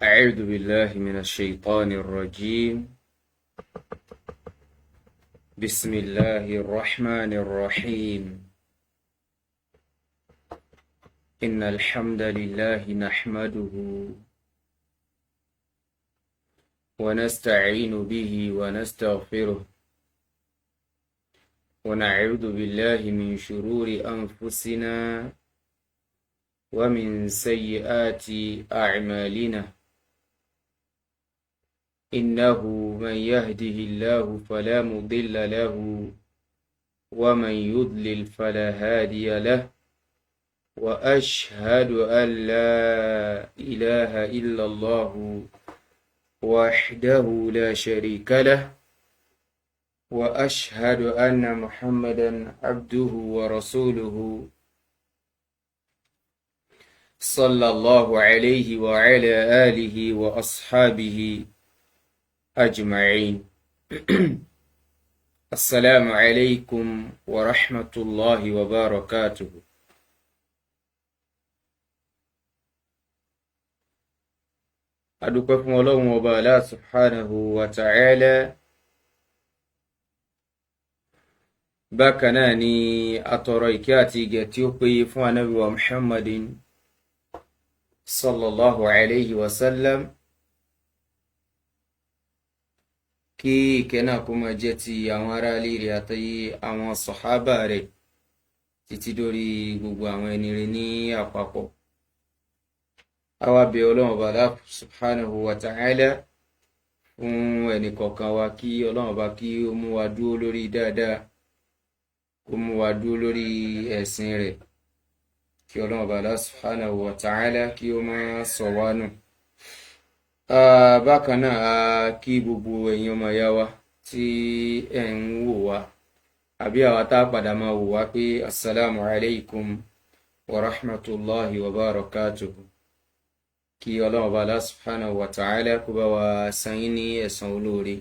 أعوذ بالله من الشيطان الرجيم. بسم الله الرحمن الرحيم. إن الحمد لله نحمده ونستعين به ونستغفره ونعوذ بالله من شرور أنفسنا ومن سيئات أعمالنا. إنه من يهده الله فلا مضل له ومن يضلل فلا هادي له، وأشهد أن لا إله إلا الله وحده لا شريك له، وأشهد أن محمدا عبده ورسوله صلى الله عليه وعلى آله وأصحابه أجمعين. السلام عليكم ورحمة الله وبركاته. adúpẹ́ fún Ọlọ́run ọba Allah subhanahu wa ta'ala. Bákan náà ni atọrọ ìkẹ́ àti ìgẹ̀ tí ó péye fún Ànábì wa Muhammadin sallallahu alayhi wa sallam. Kí ìkẹ́ náà kó máa jẹ́ ti àwọn ará ilé rẹ̀ àti àwọn sàhábà rẹ̀ títí dórí gbogbo àwọn ẹni rẹ̀ ní àpapọ̀. A wá bẹ̀ Ọlọ́run ọba Allah subhanahu wa ta'ala fún ẹnì kọ̀ọ̀kan wa kí Ọlọ́run ọba kí ó mú wa dúró lórí dáadáa, kó mú wa dúró lórí ẹ̀sìn rẹ̀, kí Ọlọ́run ọba Allah subhanahu wa ta'ala kí ó má sọ wá nù. Bákan náà kí gbogbo ẹ̀yin ọmọ ìyá wa tí ẹ̀ ń wò wá àbí àwa tá a padà máa wò wá pé assalamu alaikum wa rahmatullahi wa barakatuhu. Kí Ọlọ́run ọba Allah subhanahu wa ta'ala kó bá wa san yín ní ẹ̀san olóore,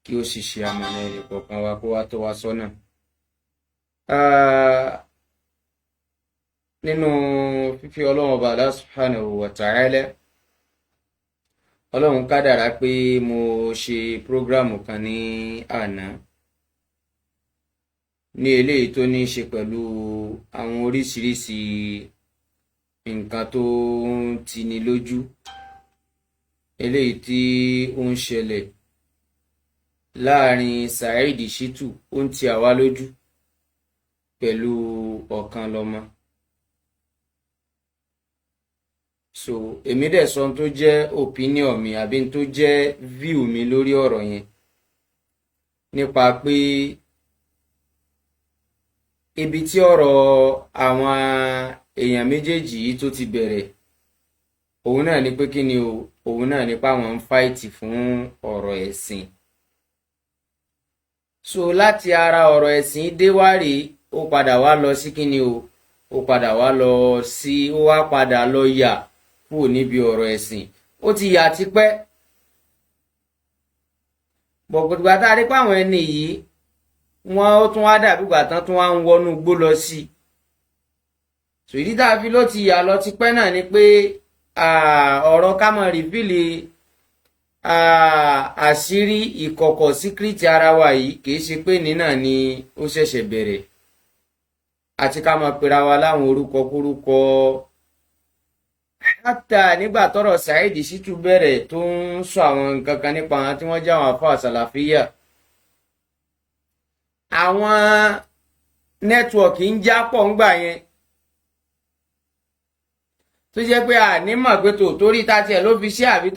kí ó sì ṣe àmọ̀nà ẹnì kọ̀ọ̀kan wa kó wá tọ́ wa sọ́nà. Nínú fífi Ọlọ́run ọba Allah subhanahu wa ta'ala, Ọlọ́run kádàrá pé mo ṣe prógrámù kan ní àná ní eléyìí tó ní ṣe pẹ̀lú àwọn oríṣiríṣi nǹkan tó ń tini lójú, eléyìí tí ó ń ṣẹlẹ̀ láàrin Saidi Shittu, ó ń ti àwa lójú, pẹ̀lú Okanlomo. So èmi dẹ̀ sọ tó jẹ́ opinion mi àbí tó jẹ́ view mi lórí ọ̀rọ̀ yẹn, nípa pé ibi tí ọ̀rọ̀ àwọn èèyàn méjèèjì yìí tó ti bẹ̀rẹ̀, òun náà ni pé kí ni o, òun náà ni pé àwọn ń fáìtì fún ọ̀rọ̀ ẹ̀sìn. So láti ara ọ̀rọ̀ ẹ̀sìn dé wá rèé, ó padà wá lọ sí kí ni o, ó padà wá lọ sí, ó wá padà lọ yà kúrò níbi ọ̀rọ̀ ẹ̀sìn. Ó ti yà tipẹ́, bọ̀gbọ̀dùgbà tá a rí pé àwọn ẹni yìí wọ́n ó tún wá dàbí ìgbà tán tún wá ń wọnú gbó lọ sí i. So ìdí tá a fi ló ti yà lọ tipẹ́ náà ni pé ọ̀rọ̀ ká mọ̀ rìfíìlì àṣírí ìkọ̀kọ̀ síkírìtì ara wa yìí kìí ṣe pé ní náà ni ó ṣẹ̀ṣẹ̀ bẹ̀rẹ̀, àti ká mọ̀ pera wa láwọn orúkọ kúrúkọ. Hátà nígbà tọ́rọ̀ Saidi Shittu bẹ̀rẹ̀ tó ń sọ àwọn nǹkan kan nípa àwọn tí wọ́n jẹ́ àwọn àfáà sàlàfíyà, àwọn nẹ́tíwọ̀kì ń jápọ̀ ńgbà yẹn, tó jẹ́ pé ànímọ̀ pé torí ta tiẹ̀ ló fi ṣe àbí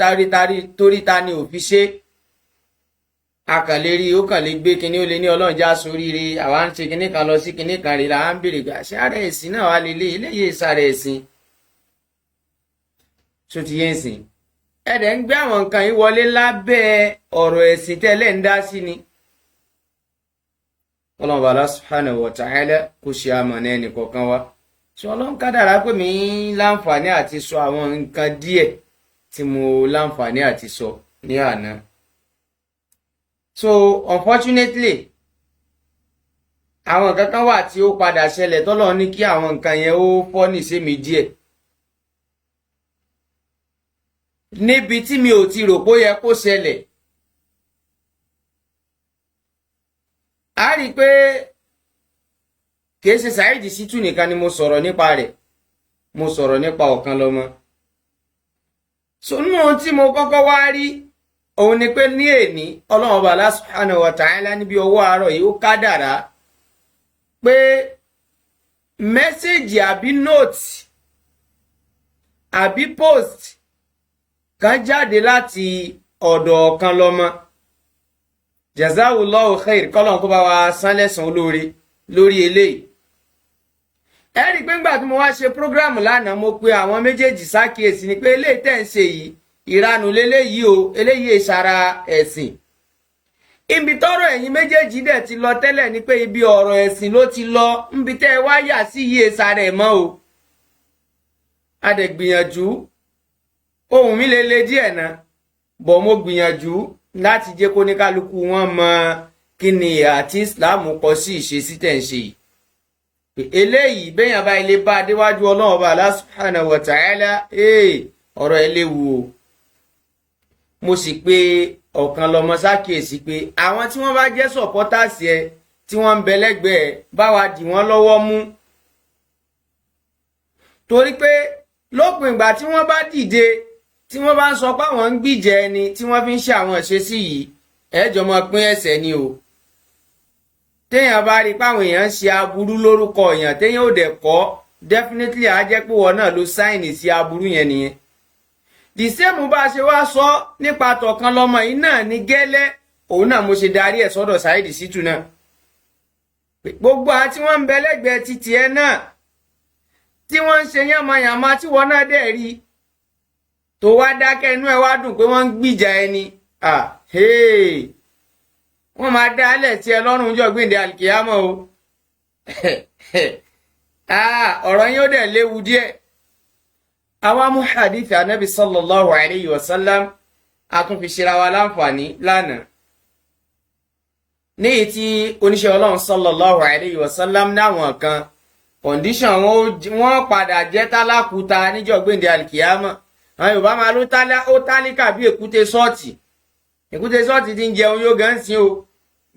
torí ta ni ò fi ṣe. Akànlérí ó kàn lè gbé kinní, ó lè ní Ọlọ́run já sóríire, àwa ń ṣe kinní kan lọ sí kinní kan rí, làwa ń béèrè pé àṣẹ ààrẹ ẹ̀sìn náà wà lélẹ̀, eléyìí sára ẹ̀sìn. So ti yé ẹ̀sìn ẹ̀dẹ̀ ń gbé àwọn nǹkan yìí wọlé lábẹ́ ọ̀rọ̀ ẹ̀sìn tẹ́lẹ̀ ń dá sí ni. Ọlọ́run Allah subhanahu wa ta'ala kó ṣe àmọ̀nà ẹnì kọ̀ọ̀kan wa. So Ọlọ́run kádàrá pé mi láǹfààní àti sọ àwọn nǹkan díẹ̀ tí mo láǹfààní àti sọ ní àná. So unfortunately àwọn nǹkan kan wà tí ó padà ṣẹlẹ̀ tọ́lọ́run ní kí àwọn nǹkan yẹn ó fọ́ ní sí mi díẹ̀. níbi tí mi ò ti rò pé ó yẹ kó ṣẹlẹ̀. a rí i pé kìí ṣe Saidi Shittu nìkan ni mo sọ̀rọ̀ nípa rẹ̀, mo sọ̀rọ̀ nípa Okanlomo. So nínú tí mo kọ́kọ́ wá rí òun ni pé ní èní Ọlọ́run Ọba Allah subhanahu wa ta'ala níbi ọwọ́ àárọ̀ yìí ó kádàrá pé mẹ́sẹ̀jì àbí note àbí post kan jáde láti ọ̀dọ̀ Okanlomo. Jazawullahu khair, kọ́lọ́n kó bá wa san lẹ́san olóore lórí eléyìí. ẹ rí i pé ńgbà tí mo wá ṣe prógráàmù lánàá mo pe àwọn méjèèjì sákìyèsí ni pé eléyìí tẹ̀ ń ṣe yìí ìranù leléyìí o, eléyìí ìṣara ẹ̀sìn. ibi tọ́rọ̀ ẹ̀yin méjèèjì dẹ̀ ti lọ tẹ́lẹ̀ ni pé ibi ọ̀rọ̀ ẹ̀sìn ló ti lọ, níbi tẹ́ ẹ wá yà sí yìí ìṣara ẹ̀ mọ́ o. a dẹ̀ gbìyànjú, ohùn mi lele díẹ̀ náà bọ̀ mo gbìyànjú láti jẹ́ kó ní kálukú wọn mọ kí ni àti Islam kọ sí ìṣesí tẹ̀ ń ṣe yìí. eléyìí béèyàn bá ilé bá déwájú Ọlọ́run Ọba Allah subhanahu wa ta'ala ọ̀rọ̀ ẹ léwu o. mo sì pé Okanlomo ṣàkíyèsí pé àwọn tí wọ́n bá jẹ́ supporters ẹ tí wọ́n ń bẹ lẹ́gbẹ̀ẹ́ bá wa dì wọ́n lọ́wọ́ mú, torí pé lópin ìgbà tí wọ́n bá dìde tí wọ́n bá ń sọ pé àwọn ń gbìjẹ ẹni tí wọ́n fi ń ṣe àwọn ìṣesí yìí, ẹjọ́ mọ pín ẹ̀ṣẹ̀ ni o. téèyàn bá rí i pé àwọn èèyàn ń ṣe aburú lórúkọ èèyàn téèyàn ò dẹ̀ kọ́, definitely á jẹ́ pé wọn náà ló sáìnì sí aburú yẹn nìyẹn. the same bá a ṣe wá sọ nípa t'Okanlomo yìí náà ní gẹ́lẹ́, òun náà mo ṣe darí ẹ̀ sọ́dọ̀ Saidi Shittu náà. gbogbo àwọn tí wọ́n ń bẹ lẹ́gbẹ̀ẹ́ títì ẹ náà tí wọ́n ń ṣe yánmayànmá tí wọ́n náà dẹ̀ rí tó wá dákẹ́ inú ẹ wá dùn pé wọ́n ń gbìjà ẹni, wọ́n máa dá alẹ̀ tí ẹ lọ́rùn jọ gbìndé alkiyama o. ọ̀rọ̀ yín ó dẹ̀ léwu díẹ̀. àwa mú hadith anabi sallallahu alayhi wa sallam a tún fi ṣera wa láǹfààní lánàá, ní èyí tí oníṣẹ́ Ọlọ́run sallallahu alayhi wa sallam náwọn kan condition wọn padà jẹ́ tálákùúta níjọ́ gbìndé alkiyama. àwọn Yorùbá máa ló tálíkà bí èkúté sọ́ọ̀tì. èkúté sọ́ọ̀tì ti ń jẹun yóò gan sí o,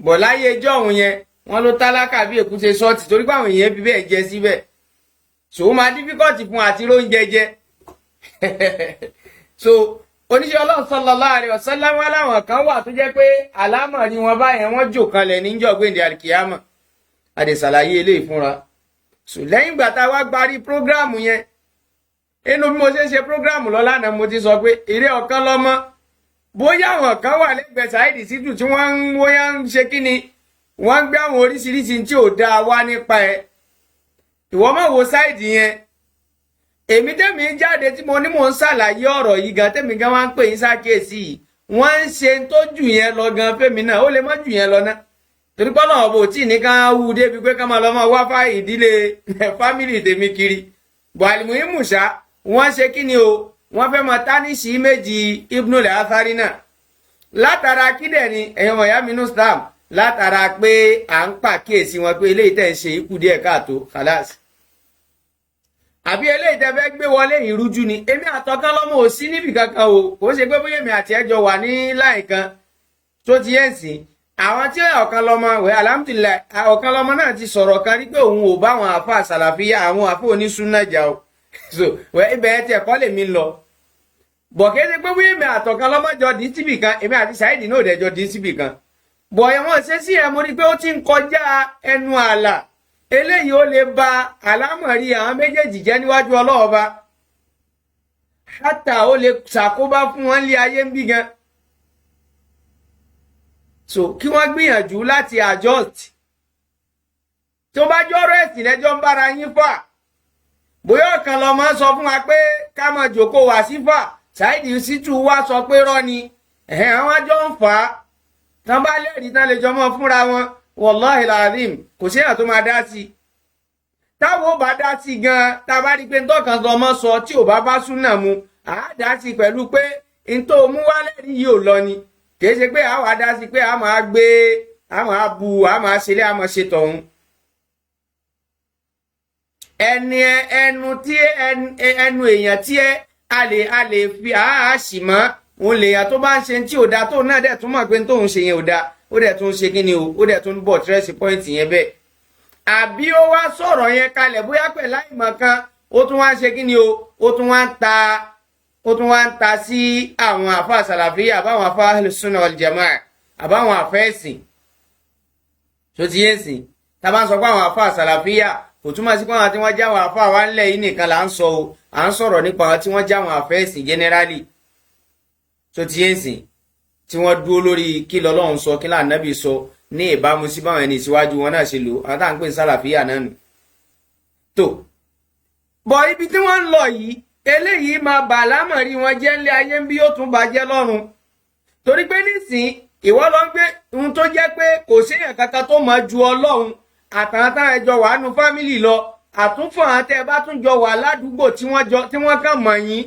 bọ̀ láyé ẹjọ́ òun yẹn wọ́n ló tálákà bí èkúté sọ́ọ̀tì torí pé àwọn èèyàn fi bẹ́ẹ̀ jẹ síbẹ̀. so ó máa dífíkọ́ọ̀tì fún àti róúnjẹ jẹ. so oníṣẹ́ Ọlọ́run sallallahu alaihi wasallam láwọn kan wà tó jẹ́ pé àlámọ̀rí wọn báyẹn wọ́n jò kanlẹ̀ níjọ́ gbèǹde alkiyama. àdèsàlàyé eléyìí fúnra. so lẹ́yìn ìgbà tá a wá parí prógráàmù yẹn, inú bí mo ṣe ń ṣe prógráàmù lọ lánàá mo ti sọ pé eré Okanlomo bóyá àwọn kan wà lẹ́gbẹ̀ẹ́ Saidi Shittu tí wọ́n ń ṣe kí ni, wọ́n ń gbé àwọn oríṣiríṣi tí ò dáa wá nípa ẹ̀. ìwọ má wo Saidi yẹn, èmi tẹ́mi jáde tí mo ní mò ń ṣàlàyé ọ̀rọ̀ yìí gan, tẹ́mi gan wá ń pè yín sákèésí yìí, wọ́n ń ṣe tó jù yẹn lọ gan fẹ́mi náà, ó lè má jù yẹn lọ ná. torí pé Ọlọ́run bò tí ní ká wú débi pé ká máa lọ máa wá fá ìdílé fámìlì tèmi kiri. bọ̀àlìmù ìmùṣá wọ́n ṣe kí ni o, wọ́n fẹ́ mọ tánìṣì méjì Ibnul Athari náà. látara kídẹ̀ ni ẹ̀yàn ọmọ ìyá mi nù Islam, látara pé à ń pàkíyèsí wọn pé eléyìí tẹ̀ ń ṣe ikú díẹ̀ káàtó khalas. àbí eléyìí tẹ́ fẹ́ gbé wọlé ìrújú ni. èmi àt'Okanlomo ò sí níbì kankan o, kò ṣe pé bóyá èmi àti ẹjọ́ wà ní láì kan tó ti yẹn sìn. àwọn tí Okanlomo wẹ̀ alhamdulillah, Okanlomo náà ti sọ̀rọ̀ kan rí pé òun ò bá àwọn àfa sàlàfíà àwọn àfa onísúnnà jà o. so ibẹ̀ tí ẹ̀kọ́ lèmi ń lọ. bọ̀ kí ẹ ṣe pé wí èmi àt'Okanlomo jọ dín síbì kan, èmi àti Saidi náà dẹ̀ jọ dín síbì kan. bọ̀ ẹ̀wọ̀n ṣe sí ẹ̀ mo rí pé ó ti ń kọjá ẹnu ààlà. eléyìí ó lè ba àlámọ̀rí àwọn méjèèjì jẹ́ níwájú Ọlọ́run Ọba. hátà ó lè ṣàkóbá fún wọn lé ayé ń bí gan. so kí wọ́n gbìyànjú láti adjust. tó bá jọ́rọ̀ ẹ̀sìn lẹ́jọ́ ń bára yín fà, bóyá Okanlomo sọ fún wa pé ká má jókòó wá sífà, Saidi Shittu wá sọ pé rọ́ ni, àwọn àjọ ń fà á. tán bá lẹ́rìí tán lè jọ mọ́ fúnra wọn, wallahi alazim kò sí èèyàn tó máa dá sí. táwọn ò bá dá sí gan, tá a bá rí pé t'Okanlomo sọ tí ò bá súnà mu, à á dá sí pẹ̀lú pé n tó mú wá lẹ́rìí yìí ò lọ ni. kì í ṣe pé àwa dá sí pé a máa gbé, a máa bu, a máa ṣe lé, a máa ṣe tọ̀hún. ẹnu èèyàn tí a lè fi àásì mọ́ òun lèèyàn tó bá ń ṣe tí ò da tó náà dẹ̀ tún mọ̀ pé tóun ṣe yẹn ò da ó dẹ̀ tún ṣe kí ni o ó dẹ̀ tún bọ̀ tírẹ́sì pọ́ìntì yẹn bẹ́ẹ̀ àbí ó wá sọ̀rọ̀ yẹn kalẹ̀ bóyá pẹ̀lú àìmọ̀ kan ó tún wá ń ṣe kí ni o ó tún wá ń ta sí àwọn àfa sàlàfíà àbáwọn àfa sunnah wal jamaa àbáwọn àfẹ́sìn tó ti yé sìn tá bá ń sọ pé àwọn àfa sàlàfíà kò túmọ̀ sí pé àwọn tí wọ́n já àwọn àfa wa ńlẹ̀ yìí nìkan là ń sọ o à ń sọ̀rọ̀ nípa àwọn tí wọ́n já àwọn àfẹ́sìn generally tó ti yé sìn tí wọ́n dúró lórí kí lọ́lọ́run sọ kí l'Ànábì sọ ní ìbámu sí báwọn ẹni ìsíwájú wọn náà ṣe lò àwọn tá à ń pè ní sàlàfíà náà nù. tó bọ̀ ibi tí wọ́n ń lọ yìí eléyìí máa bà lámọ̀rí wọn jẹ́ ńlẹ̀ ayé ń bí ó tún bàjẹ́ lọ́run torí pé nísìn ìwọ lọ ń gbé ohun tó jẹ́ pé kò séèyàn kankan tó mọ̀ ju Ọlọ́run àtàwọn táwọn ẹjọ́ wà nù fámìlì lọ àtúnfọ̀ àwọn tẹ́ ẹ bá tún jọ wà ládùúgbò tí wọ́n kàn mọ̀ yín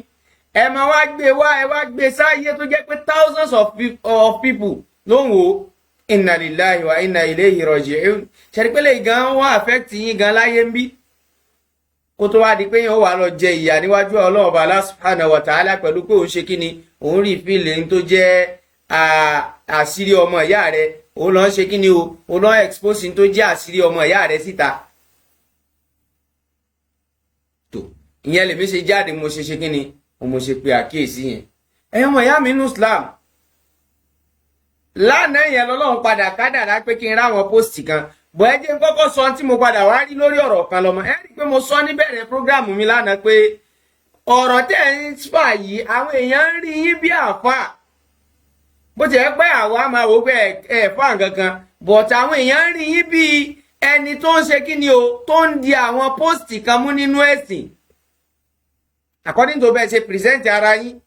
ẹ máa wá gbé sáyé tó jẹ́ pé thousands of people ló ń wò ó inna lillahi wa inna ilayhi raji'un ṣẹ́rípẹ́lẹ̀ gan wọ́n affect yín gan láyé ń bí kó tó wá di pé yẹn ó wà lọ jẹ ìyà níwájú Ọlọ́run Allah subhanahu wa ta'ala pẹ̀lú pé òun ṣe kíni òun rí fílẹ̀ tó jẹ́ àṣírí ọmọ ìyá rẹ̀ òun lọ ṣe kíni o òun lọ expose tó jẹ́ àṣírí ọmọ ìyá rẹ̀ síta tó ìyẹn lèmi ṣe jáde mo ṣe kíni mo ṣe pé àkíyèsí yẹn ẹ̀yin ọmọ ìyá mi nínú Islam lánàá yẹn lọ́lọ́run padà kádàrá pé kí n ráwọn post kan bọ̀ ẹ jẹ́ n kọ́kọ́ sọ tí mo padà wá rí lórí ọ̀rọ̀ Okanlomo ẹ rí i pé mo sọ níbẹ̀rẹ̀ prógráàmù mi lánàá pé ọ̀rọ̀ tẹ̀ ń fà yìí àwọn èèyàn ń rí yín bí àfà bó ti ẹ̀ pé àwa máa wò pé ẹ̀ fà kankan but àwọn èèyàn ń rí yín bí ẹni tó ń ṣe kí ni o tó ń di àwọn post kan mú nínú ẹ̀sìn according to bẹ́ẹ̀ ṣe present ara yín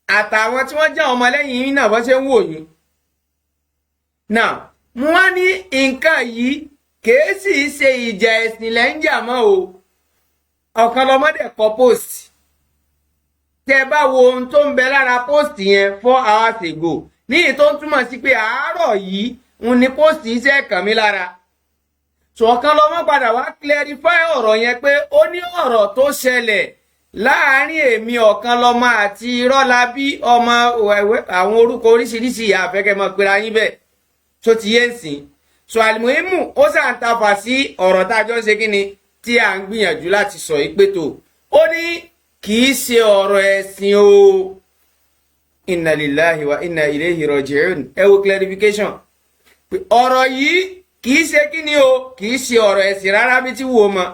àtàwọn tí wọ́n jẹ́ ọmọlẹ́yìn yín náà wọ́n ṣe ń wò yín now mo wá ní nǹkan yìí kìí sì ṣe ìjà ẹ̀sìn lẹ́ ń jà mọ́ o Okanlomo dẹ̀ kọ post tẹ́ bá wo ohun tó ń bẹ lára post yẹn 4 hours ago ní èyí tó ń túmọ̀ sí pé àárọ̀ yìí ń ní post yìí ṣe kàn mí lára so Okanlomo padà wá clarify ọ̀rọ̀ yẹn pé ó ní ọ̀rọ̀ tó ṣẹlẹ̀ láàárín èmi Okanlomo àti Rọ́lábí ọmọ àwọn orúkọ oríṣiríṣi àfẹ́kẹ́ mọ̀ pera yín bẹ́ẹ̀ tó ti yé nsìn so àlùmọ́ìmù ó sàn tafà sí ọ̀rọ̀ tá a jọ ń ṣe kíni tí à ń gbìyànjú láti sọ ìpè tó ó ní kì í ṣe ọ̀rọ̀ ẹ̀sìn o inna lillahi wa inna ilayhi raji'un ẹ wo clarification pé ọ̀rọ̀ yìí kì í ṣe kíni o kì í ṣe ọ̀rọ̀ ẹ̀sìn rárá bí tí wò mọ́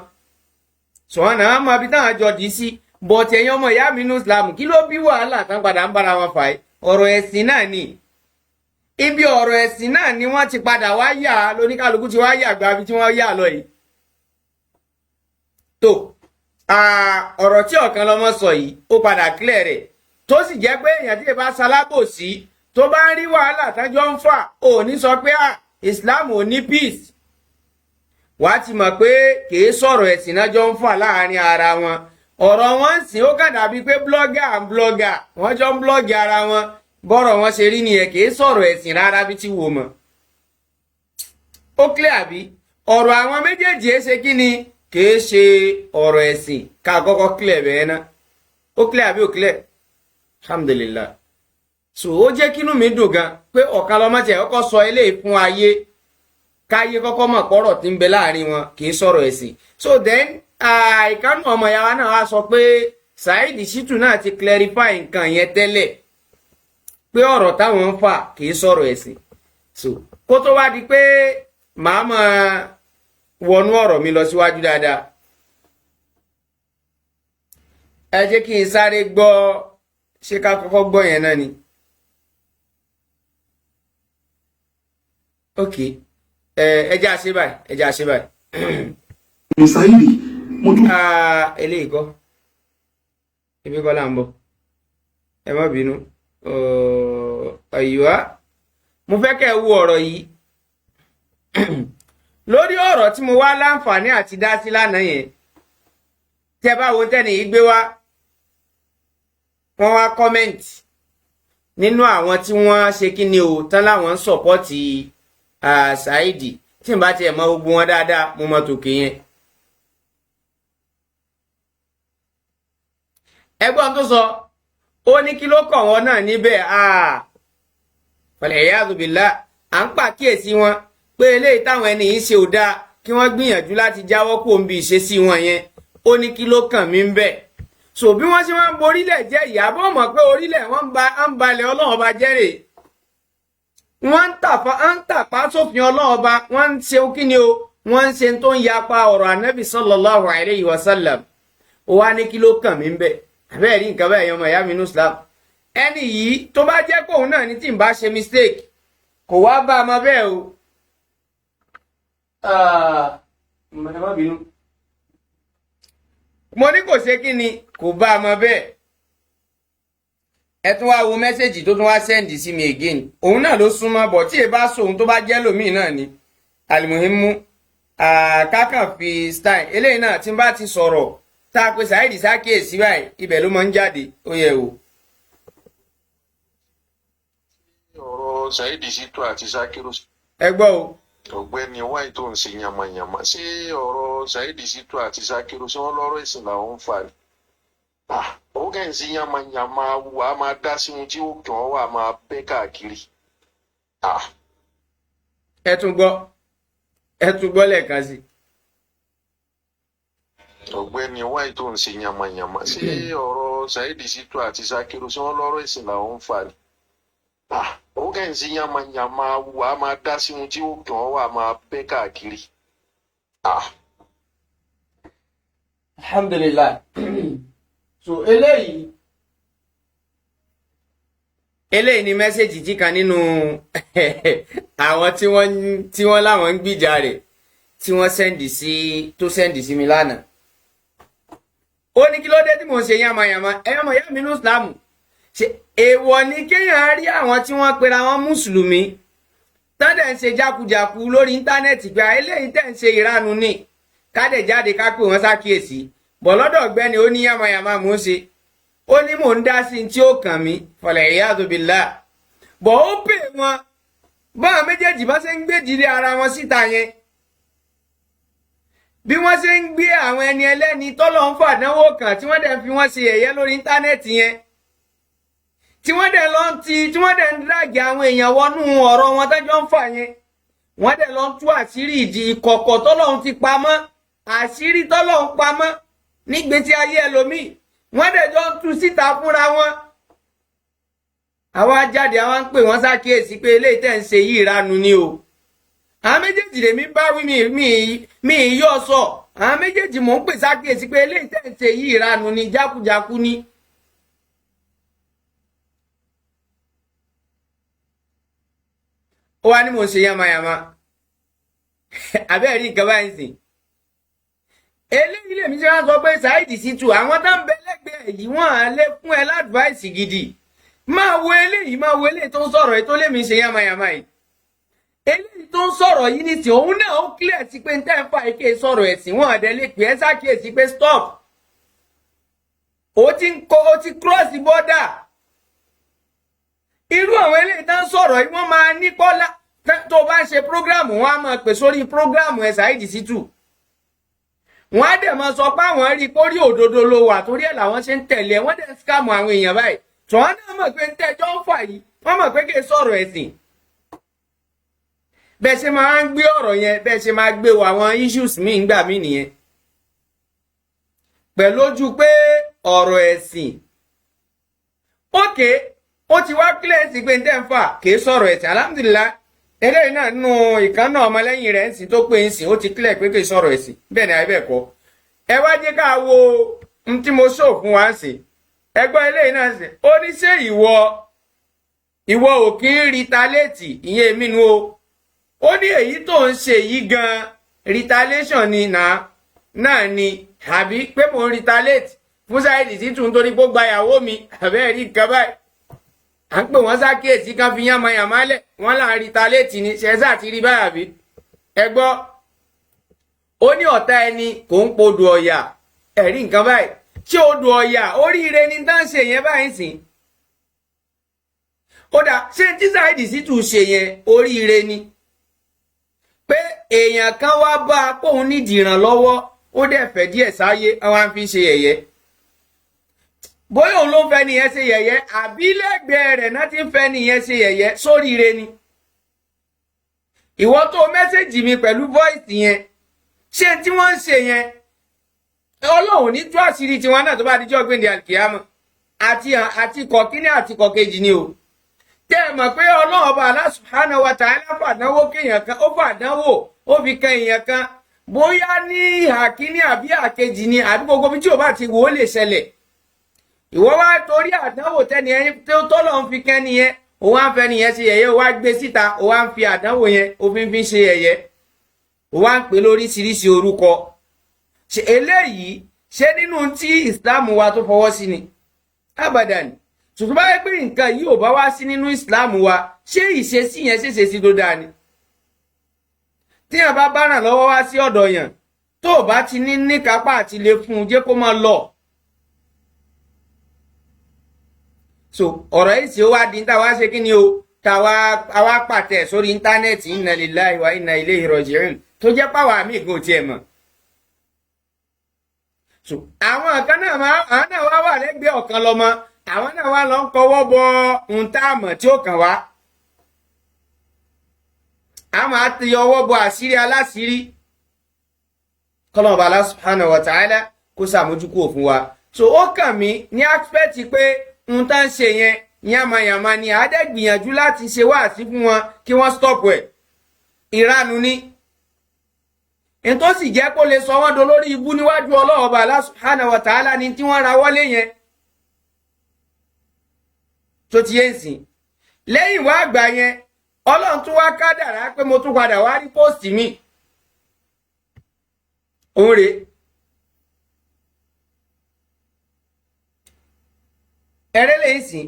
sọ̀hánà á mọ ibi táwọn àjọ dì í sí bọ̀tì ẹ̀yin ọmọ ìyá mi nínú Islam kí ló bí wàhálà tán padà ń bára wọn fà á ọ̀rọ̀ ẹ̀sìn náà ni ibi ọ̀rọ̀ ẹ̀sìn náà ni wọ́n ti padà wá yà lóníkàlùkù ti wá yà gba ibi tí wọ́n yà lọ yìí tó ọ̀rọ̀ tí Okanlomo sọ yìí ó padà clear rẹ̀ tó sì jẹ́ pé èèyàn tí ì bá ṣalábòsí tó bá ń rí wàhálà tájọ́ ń fà ò ní sọ pé Islam ò ní peace wà á ti mọ̀ pé kìí sọ̀rọ̀ ẹ̀sìn náà jọ ń fà láàrin ara wọn ọ̀rọ̀ wọn ń sìn ó kàn dàbí pé blogger and blogger wọ́n jọ ń blog ara wọn bọ́rọ̀ wọn ṣe rí nìyẹn kìí sọ̀rọ̀ ẹ̀sìn rárá bí tí wò mọ̀ ó clear àbí ọ̀rọ̀ àwọn méjèèjì ẹ ṣe kí ni kìí ṣe ọ̀rọ̀ ẹ̀sìn ká kọ́kọ́ clear bẹ́ẹ̀ ná ó clear àbí ó clear alhamdulillah so ó jẹ́ kínú mi dùn gan pé Okanlomo tiẹ̀ kọ́kọ́ sọ eléyìí fún ayé káyé kọ́kọ́ mọ̀ pọ́rọ̀ tí ń bẹ láàrin wọn kìí sọ̀rọ̀ ẹ̀sìn so then ìkànnì ọmọ ìyá wa náà wá sọ pé Saidi Shittu náà ti clarify nǹkan yẹn tẹ́lẹ̀ pé ọ̀rọ̀ táwọn ń fà kìí sọ̀rọ̀ ẹ̀sìn so kó tó wá di pé màá máa wọnú ọ̀rọ̀ mi lọ síwájú dáadáa ẹ jẹ́ kí n sáré gbọ́ ṣé ká kọ́kọ́ gbọ́ yẹn náà ni ok ẹ jẹ́ àṣẹ báyìí ẹ jẹ́ àṣẹ báyìí. Saidi mo tún. eléyìí kọ́ ibi kọ́ là ń bọ̀ ẹ má bínú àyíwá mo fẹ́ kẹ́ ẹ wo ọ̀rọ̀ yìí lórí ọ̀rọ̀ tí mo wá láǹfààní àti dá sí lánàá yẹn tẹ́ bá wo tẹ́ni yìí gbé wá wọ́n wá kọ́mẹ́ǹtì nínú àwọn tí wọ́n ṣe kí ni o tán láwọn ń sọ̀pọ́tì Saidi tí n bá tiẹ̀ mọ gbogbo wọn dáadáa mo mọ tòkè yẹn ẹgbọ́n tó sọ ó ní kí ló kàn wọ́n náà níbẹ̀ fal-iyadhu billah à ń pàkíyèsí wọn pé eléyìí táwọn ẹni yìí ṣe ò dáa kí wọ́n gbìyànjú láti jáwọ́ kó ń bi ìṣesí wọn yẹn ó ní kí ló kàn mí ń bẹ̀ so bí wọ́n ṣe wọ́n ń borílẹ̀ jẹ́ ìyàbọ̀ mọ̀ pé orílẹ̀ wọn ń balẹ̀ ọlọ́run ọba jẹ́rè wọ́n ń tàpá sófin ọlọ́run ọba wọ́n ń ṣe kíni o wọ́n ń ṣe tó ń yapa ọ̀rọ̀ ànábì sallallahu alayhi wa sallam ó wá ní kí ló kàn mí ń bẹ̀ àbẹ́ẹ̀ rí nǹkan bẹ́ẹ̀ yọmọ ìyá mi ní Islam ẹni yìí tó bá jẹ́ kóun náà ní tí n bá ṣe mistake kò wá bá a mọ bẹ́ẹ̀ o ẹ má bínú mo ní kò ṣe kí ni kò bá a mọ bẹ́ẹ̀ ẹ tún wá wo mẹ́sẹ̀jì tó tún wá sẹ́ǹdì sí mi again òun náà ló súnmọ́ bọ̀ tí ẹ bá sóhun tó bá jẹ́ lòmíì náà ni alimuhimu kákàn fi style eléyìí náà tí n bá ti sọ̀rọ̀ tá a pe Saidi sákèésí báyìí ibẹ̀ ló máa ń jáde ó yẹ o. ọ̀rọ̀ Saidi Shittu àti Sakiru. ẹ gbọ́ o. ọ̀gbẹ́ni wáyé tó ń ṣe yamayama ṣé ọ̀rọ̀ Saidi Shittu àti Sakiru ṣé wọ́n lọ́rọ̀ ẹ̀sìn làwọn ń fà ní. ó kẹ́ ń ṣe yamayama wà á máa dá sí ohun tí ó kàn wà á máa bẹ́ káàkiri. ẹ tún gbọ́ lẹ́ẹ̀kan sí. ọ̀gbẹ́ni wáyé tó ń ṣe yamayama ṣé ọ̀rọ̀ Saidi Shittu àti Sakiru ṣé wọ́n lọ́rọ̀ ẹ̀sìn làwọn ń fà ní. ó kẹ́ ń ṣe yamayama wà á máa dá sí ohun tí ó kàn wà á máa bẹ́ káàkiri. alhamdulillah so eléyìí ni mẹ́sẹ̀jì tí kan nínú àwọn tí wọ́n láwọn ń gbìjà rẹ̀ tí wọ́n sẹ́ndì sí mi lánàá ó ní kí ló dé tí mo ṣe yamayama ẹ̀yọ́mọ̀ yá mi ní Islam ṣe èèwọ̀ ni kéèyàn rí àwọn tí wọ́n pera wọn mùsùlùmí tán dẹ̀ ń ṣe jákujàku lórí íńtánẹ́ẹ̀tì pé eléyìí tẹ̀ ń ṣe ìranu ní kádẹ̀ jáde ká pè wọ́n ṣàkíyèsí bọ̀ lọ́dọ̀ ọ̀gbẹ́ni ó ní yamayama mò ń ṣe ó ní mò ń dá sí tí ó kàn mí fal-iyadhu billah bọ̀ ó pè wọn báwọn méjèèjì bá ṣe ń gbèjìlé ara wọn síta yẹn bí wọ́n ṣe ń gbé àwọn ẹni ẹlẹ́ni tọ́lọ́ ń fàdánwò kàn tí wọ́n dẹ̀ fi wọ́n ṣe yẹ̀yẹ́ lórí íńtánẹ́ẹ̀tì yẹn tí wọ́n dẹ̀ ń dàgì àwọn èèyàn wọnú ọ̀rọ̀ wọn tẹ́jọ́ ń fà yẹn wọ́n dẹ̀ lọ ń tú àṣírí ìdí ìkọ̀kọ̀ tọ́lọ́hun ti pamọ́ àṣírí tọ́lọ́hun pamọ́ nígbésí ayé ẹlòmíì wọ́n dẹ̀ jọ ń tú síta fúnra wọn. àwa jáde àwọn ń pè wọ́n ṣàkíyèsí pé eléyìí tẹ̀ ń ṣe yìí ìranu ni o. àwọn méjèèjì lèmi bá wí mi yọ sọ àwọn méjèèjì mò ń pè ṣàkíyèsí pé eléyìí tẹ̀ ń ṣe yìí ìranu ni jákujàku ni. ó wá ní mò ń ṣe yamayama abẹ́ẹ̀ rí nǹkan báyìí sìn eléyìí lèmi ṣe wá sọ pé Saidi Shittu àwọn tó ń bẹ lẹ́gbẹ̀ẹ́ yìí wọ́n á lè fún ẹ ládùúváìsì gidi máa wo eléyìí tó ń sọ̀rọ̀ yìí tó lèmi ṣe yamayama yìí eléyìí tó ń sọ̀rọ̀ yìí nìsín òun náà ó clear sí pé ń tẹ́ ń fa ike sọ̀rọ̀ ẹ̀sìn wọn àdẹ lè pè é ṣàkíyèsí pé stop ó ti cross border irú àwọn eléyìí tó ń sọ̀rọ̀ yìí wọ́n máa ní kọ́lá tó bá ń ṣe prógráàmù wọn á máa pè sórí prógráàmù ẹ̀ Saidi Shittu wọ́n á dẹ̀ máa sọ pé àwọn rí kórí òdodo ló wà torí ẹ̀ làwọn ṣe ń tẹ̀lé wọ́n dẹ̀ ń scam àwọn èèyàn báyìí tí wọ́n náà mọ̀ pé ń tẹ́jọ́ ń fà yìí wọ́n mọ̀ pé kì í sọ̀rọ̀ ẹ̀sìn bẹ́ẹ̀ ṣe máa ń gbé ọ̀rọ̀ yẹn bẹ́ẹ̀ ṣe máa gbé wọ àwọn issues míì ńgbà míì nìyẹn pẹ̀lú ojú pé ọ̀rọ̀ ẹ̀sìn ókè ó ti wá kílẹ̀sì pé ń tẹ́ ń fà kì í sọ̀rọ̀ ẹ̀sìn alhamdulillah eléyìí náà nínú ìkànnà ọmọlẹ́yìn rẹ̀ ń sìn tó pé ń sìn ó ti kílẹ̀ pé kì í sọ̀rọ̀ ẹ̀sìn bẹ́ẹ̀ ni àìbẹ̀ kọ́ ẹ wá jẹ́ ká wo ohun tí mo sọ fún wa ń sìn ẹgbọ́n eléyìí náà sìn ó ní ṣé ìwọ ò kí ń retaliate ìyẹn èmi nu o ó ní èyí tó ń ṣe yìí gan retaliation ni náà ni àbí pé mo ń retaliate fún Saidi Shittu nítorí pé ó gba ìyàwó mi àbẹ́ẹ̀ rí nǹkan báyìí à ń pè wọ́n ṣàkíyèsí kan fi yánmayàmá lẹ̀ wọ́n là ń retaliate ni ṣẹ́sà ti rí báyà bí ẹ gbọ́ ó ní ọ̀tá ẹni kò ń podò ọ̀yà ẹ̀rí nǹkan báyìí ṣé odò ọ̀yà oríire ni tá ń ṣe yẹn báyìí sìn ó dà ṣé tí Saidi Shittu ṣe yẹn oríire ni pé èèyàn kan wá bá a pòun nídìí ìrànlọ́wọ́ ó dẹ̀ fẹ́ díẹ̀ sáyé àwọn á fi ṣe yẹ̀yẹ́ bóyá òun ló ń fẹ́ nìyẹn ṣe yẹ̀yẹ́ àbí lẹ́gbẹ̀ẹ́ rẹ̀ náà ti ń fẹ́ nìyẹn ṣe yẹ̀yẹ́ sóríire ni. ìwọ tó mẹ́sẹ̀jì mi pẹ̀lú voice yẹn ṣé tí wọ́n ń ṣe yẹn ọlọ́run ní tú àṣírí tiwọn náà tó bá dijọ́ gbèǹde àlìkìyámọ̀ àti kọ̀kíní àti kọ̀kejì ni o. tẹ́ ẹ mọ̀ pé ọlọ́run ọba Allah subhanahu wa ta'ala fàdánwò kéèyàn kan ó fàdánwò ó fi kan èèyàn kan bóyá ní ìhà kíní àbí àkejì ni àbí gbogbo bí tí ò bá ti wò ó lè ṣẹlẹ̀. ìwọ wá torí àdánwò tẹ́ni ẹni tó tọ́lọ̀ ń fi kẹ́ni yẹn ó wá ń fẹ́ nìyẹn ṣe yẹ̀yẹ́ ó wá gbé síta ó wá ń fi àdánwò yẹn ó fi ń ṣe yẹ̀yẹ́ ó wá ń pè lóríṣiríṣi orúkọ. ṣe eléyìí ṣé nínú tí Islam wa tó fọwọ́ sí ni abadan ṣùgbọ́n báyìí pé nǹkan yìí ò bá wá sí nínú Islam wa ṣé ìṣesí yẹn ṣèṣe sí tó dáa ni. tíyàn bá ràn lọ́wọ́ wá sí ọ̀dọ̀ yàn tó o bá ti ní kápá àti lè fún un jẹ́ kó máa lọ. so ọ̀rọ̀ yìí tí ó wá di táwa ṣe kí ni o àwa pàtẹ sórí íńtánẹ́ẹ̀tì inna lillahi wa inna ilayhi raji'un tó jẹ́ páwa míì gan tiẹ̀ mọ̀. so àwọn kan náà àwọn náà wá wà lẹ́gbẹ̀ẹ́ Ọ̀kanlọ́mọ àwọn náà wá lọ ń kọwọ́ bọ ohun tá a mọ̀ tí ó kàn wá. a máa ti ọwọ́ bọ àṣírí aláṣírí kọ́lọ́mọba Allah subhanahu wa ta'ala kó sàmójúkú òfin wa. so ó kàn mí ní aspect pé ohun tá ń ṣe yẹn yàmàyàmà ni àádẹ́ gbìyànjú láti ṣe wáàsí fún wọn kí wọ́n stop ẹ̀ ìranu ní. èyí tó sì jẹ́ kó lè sọ wọ́n dolórí ibú níwájú ọlọ́ọ̀bà Allah subhanahu wa ta'ala ni tí wọ́n ra wọlé yẹn. tó ti yé sìn lẹ́yìn wá àgbà yẹn ọlọ́run tún wá kádàrá pé mo tún padà wá rí póòsì mi. òun rèé ẹrẹ́ lè sìn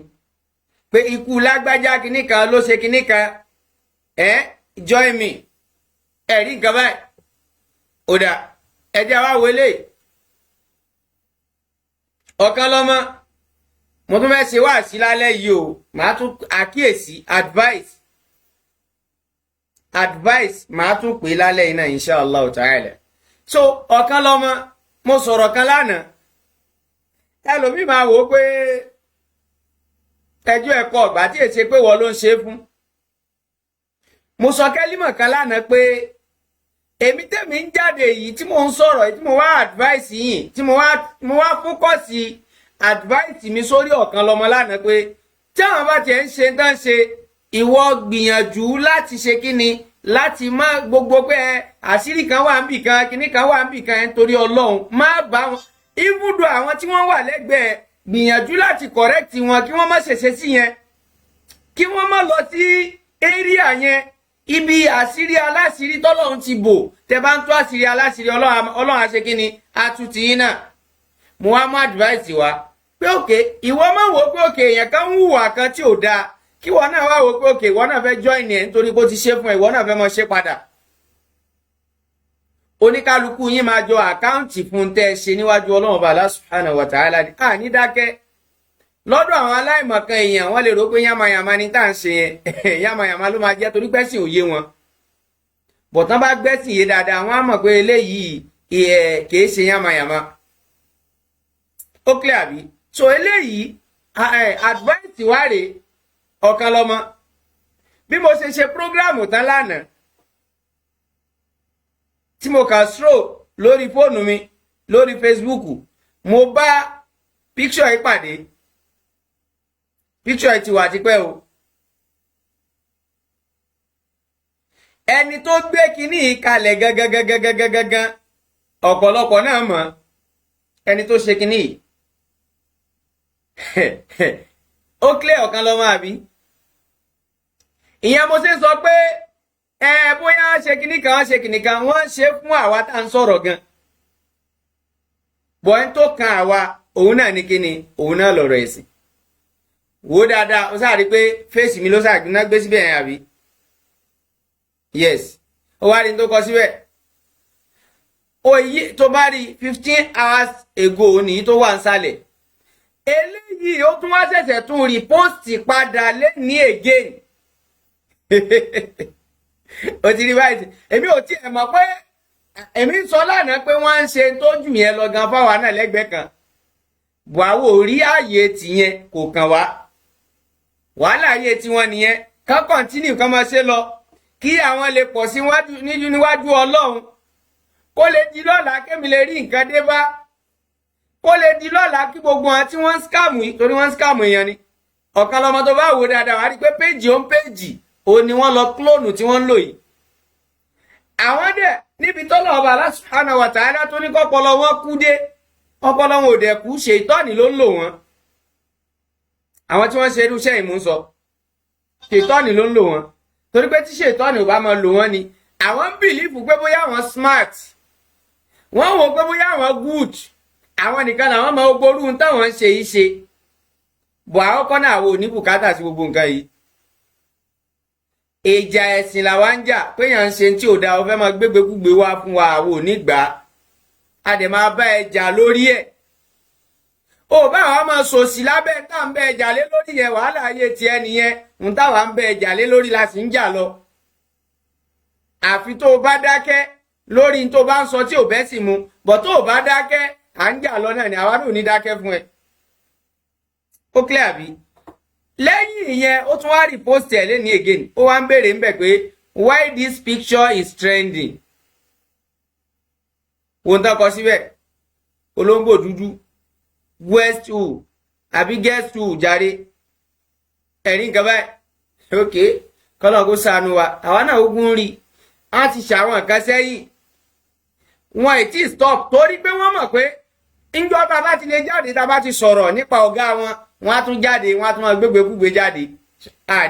pé ikú lágbájá kìíní kan ló ṣe kìíní kan join me ẹ̀rí nǹkan báyìí òdà ẹjẹ́ wá wọlé Ọ̀kanlọ́mọ mo tún fẹ́ ṣe wá sí lálẹ́ yìí o màá tún àkíyèsí advice màá tún pè lálẹ́ yìí náà inshallah ta'ala. so Ọ̀kanlọ́mọ mo sọ̀rọ̀ kan lánàá ẹlòmíì máa wò ó pé ẹjọ́ ẹ̀kọ́ ọ̀gbà tí èsè pé wọ́n ló ń ṣe fún. mo sọ kẹ́límọ̀ kan lánàá pé èmi tẹ̀mí ń jáde yìí tí mo ń sọ̀rọ̀ yìí tí mo wá advice yìí tí mo wá fókọ̀sì advice mi sórí Ọ̀kanlọ́mọ lánàá pé tí àwọn bá tiẹ̀ ń ṣe tán ṣe ìwọ gbìyànjú láti ṣe kíni láti má gbogbo pé àṣírí kan wà níbì kan kíní kan wà níbì kan nítorí Ọlọ́run má bá wọn ibùdó àwọn tí wọ́n wà lẹ́gbẹ̀ẹ́ gbìyànjú láti correct wọn kí wọ́n má ṣèṣe sí yẹn kí wọ́n má lọ sí area yẹn ibi àṣírí aláṣírí tọ́lọ́run ti bò tẹ́ bá ń tó àṣírí aláṣírí Ọlọ́run á ṣe kí ni àtúntì yín náà. mo wá mú advice wá pé òkè ìwọ má wò pé òkè èèyàn kan ń hùwà kan tí ò dáa kí ìwọ náà wá wò pé òkè ìwọ náà fẹ́ join ẹ̀ nítorí bó ti ṣe fún ẹ ìwọ náà fẹ́ mọ ṣe padà. oníkálukú yín máa jọ àkáǹtì fún tẹ́ ẹ ṣe níwájú Ọlọ́run bá Allah subhanahu wa ta'ala ní dákẹ́. lọ́dọ̀ àwọn aláìmọ̀kan èèyàn wọ́n lè rò pé yàmàyàmà ni tá à ń ṣe yẹn yàmàyàmà ló máa jẹ́ torí pẹ́sìn òye wọn. bọ̀tán bá gbẹ́sìn yé dáadáa wọ́n á mọ̀ pé eléyìí kìí ṣe yàmàyàmà. ó clear àbí? so eléyìí advice wá rèé Ọ̀kanlọ́mọ bí mo ṣe prógráàmù tán lánàá tí mo kà stroll lórí fóònù mi lórí Facebook mo bá picture yìí pàdé picture yìí ti wà tipẹ́ o ẹni tó gbé kinní yìí kalẹ̀ gangan ọ̀pọ̀lọpọ̀ náà mọ̀ ẹni tó ṣe kinní yìí ó clear Ọ̀kanlọ́mọ àbí ìyẹn mo ṣe sọ pé bóyá ṣe kinní kan wọ́n ṣe fún àwa tá à ń sọ̀rọ̀ gan bọ̀ ẹni tó kan àwa òun náà ní kíni òun náà lọ̀rọ̀ ẹ̀sìn wò dáadáa ó sáà rí pé fèsì mi ló ṣàgbéná gbé síbẹ̀ yẹn àbí yes ó wá rí ní tó kọ síbẹ̀ òyì tó bá rí 15 hours ago nìyí tó wà ń sálẹ̀ eléyìí ó tún wá ṣẹ̀ṣẹ̀ tún rìpọ́ọ̀tì padà lẹ́ni again ó ti rí báyìí èmi ò tiẹ̀ mọ̀ pé èmi sọ lánàá pé wọ́n ń ṣe tó jù yẹn lọ gan fáwa náà lẹ́gbẹ̀ẹ́ kan buawo rí ààyè tìyẹn kò kàn wá wàhálà ààyè tiwọn nìyẹn kán kọ́ntínú kán máa ṣe lọ kí àwọn lè pọ̀ sí níwájú Ọlọ́run kó lè di lọ́la kémi lè rí nǹkan dé bá kó lè di lọ́la kí gbogbo wọn tí wọ́n ń scam yìí torí wọ́n ń scam èèyàn ni Okanlomo tó bá wò dáadáa wá rí pé péjì ó ń péjì òun ni wọ́n lọ klóònù tí wọ́n ń lò yìí àwọn dẹ̀ níbi tọ́lọ̀ ọba Allah subhanahu wa ta'ala tó ní kọ́pọlọ wọn kú dé ọpọlọ wọn ò dẹ̀ kú ṣètọ́nì ló ń lò wọ́n àwọn tí wọ́n ṣe irúṣẹ́ ìmúsọ ṣètọ́nì ló ń lò wọ́n torí pé tí ṣètọ́nì ò bá máa lò wọ́n ni àwọn ń bìlífù pé bóyá àwọn smart wọ́n wò pé bóyá àwọn good àwọn nìkan làwọn máa gbórú táwọn ń ṣe yìí ṣe bọ̀ àwọn kọ́ náà àwọn ò ní bùkátà sí gbogbo nǹkan yìí ìjà ẹ̀sìn làwa ń jà péyàn ń ṣe tí ò dáa ó fẹ́ máa gbégbégbé wá fún wa àwọn ò ní gbà á dẹ̀ máa bá ẹ jà lórí ẹ̀ ó bá àwọn máa sòsì lábẹ́ tá à ń bẹ ẹ jà lé lórí yẹn wàhálà ayé tiẹ̀ nìyẹn ń táwa ń bẹ ẹ jà lé lórí la sì ń jà lọ àfi tó o bá dákẹ́ lórí tó bá ń sọ tí ò bẹ́ sì mu bọ̀ tó o bá dákẹ́ à ń jà lọ náà ni àwa náà ò ní dákẹ́ fún ẹ ó clear bí lẹ́yìn ìyẹn ó tún wá repost ẹ̀ lẹ́ni again ó wá ń béèrè ń bẹ̀ pé why this picture is trending wọ́n tán kọ síbẹ̀ olóńgbò dúdú west who àbí guest who jàre ẹ̀rí nǹkan báyìí ok kọ́lọ̀ kó ṣàánú wa àwa náà ogun rí a ti ṣàwọn nǹkan sẹ́yìn wọn ì tí stop torí pé wọ́n mọ̀ pé ńjọ́ tá a bá ti lè jáde tá a bá ti sọ̀rọ̀ nípa ọ̀gá wọn wọ́n á tún jáde wọ́n á tún máa gbégbékúgbé jáde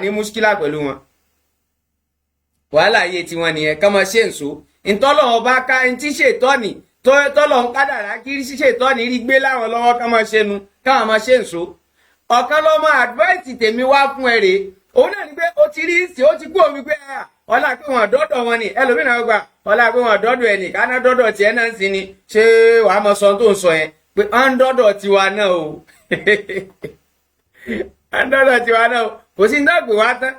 ní múṣkílà pẹ̀lú wọn wàhálà ayé tiwọn nìyẹn ká máa ṣe ǹso ìtọ́lọ̀ ọba ká ń tí ṣètọ́nì tọ́lọ̀ ń kádàrá kí ṣètọ́nì rí gbé láwọn lọ́wọ́ ká máa ṣe nu káwọn máa ṣe ǹso Okanlomo advice tèmi wá fún ẹ rèé òun náà ni pé ó ti rí sí ó ti kú omi pé ọlá pé wọn dọ́dọ̀ wọn ni ẹlòmínà gbà ọlá pé wọn dọ́dọ̀ ẹnì káná dọ́dọ̀ tiẹ̀ náà sí ni ṣé wàá mọ sọ tó ń sọ yẹn pé à ń dọ́dọ̀ tiwa náà o à ń dọ́dọ̀ tiwa náà o kò sí ní dàgbé wá tán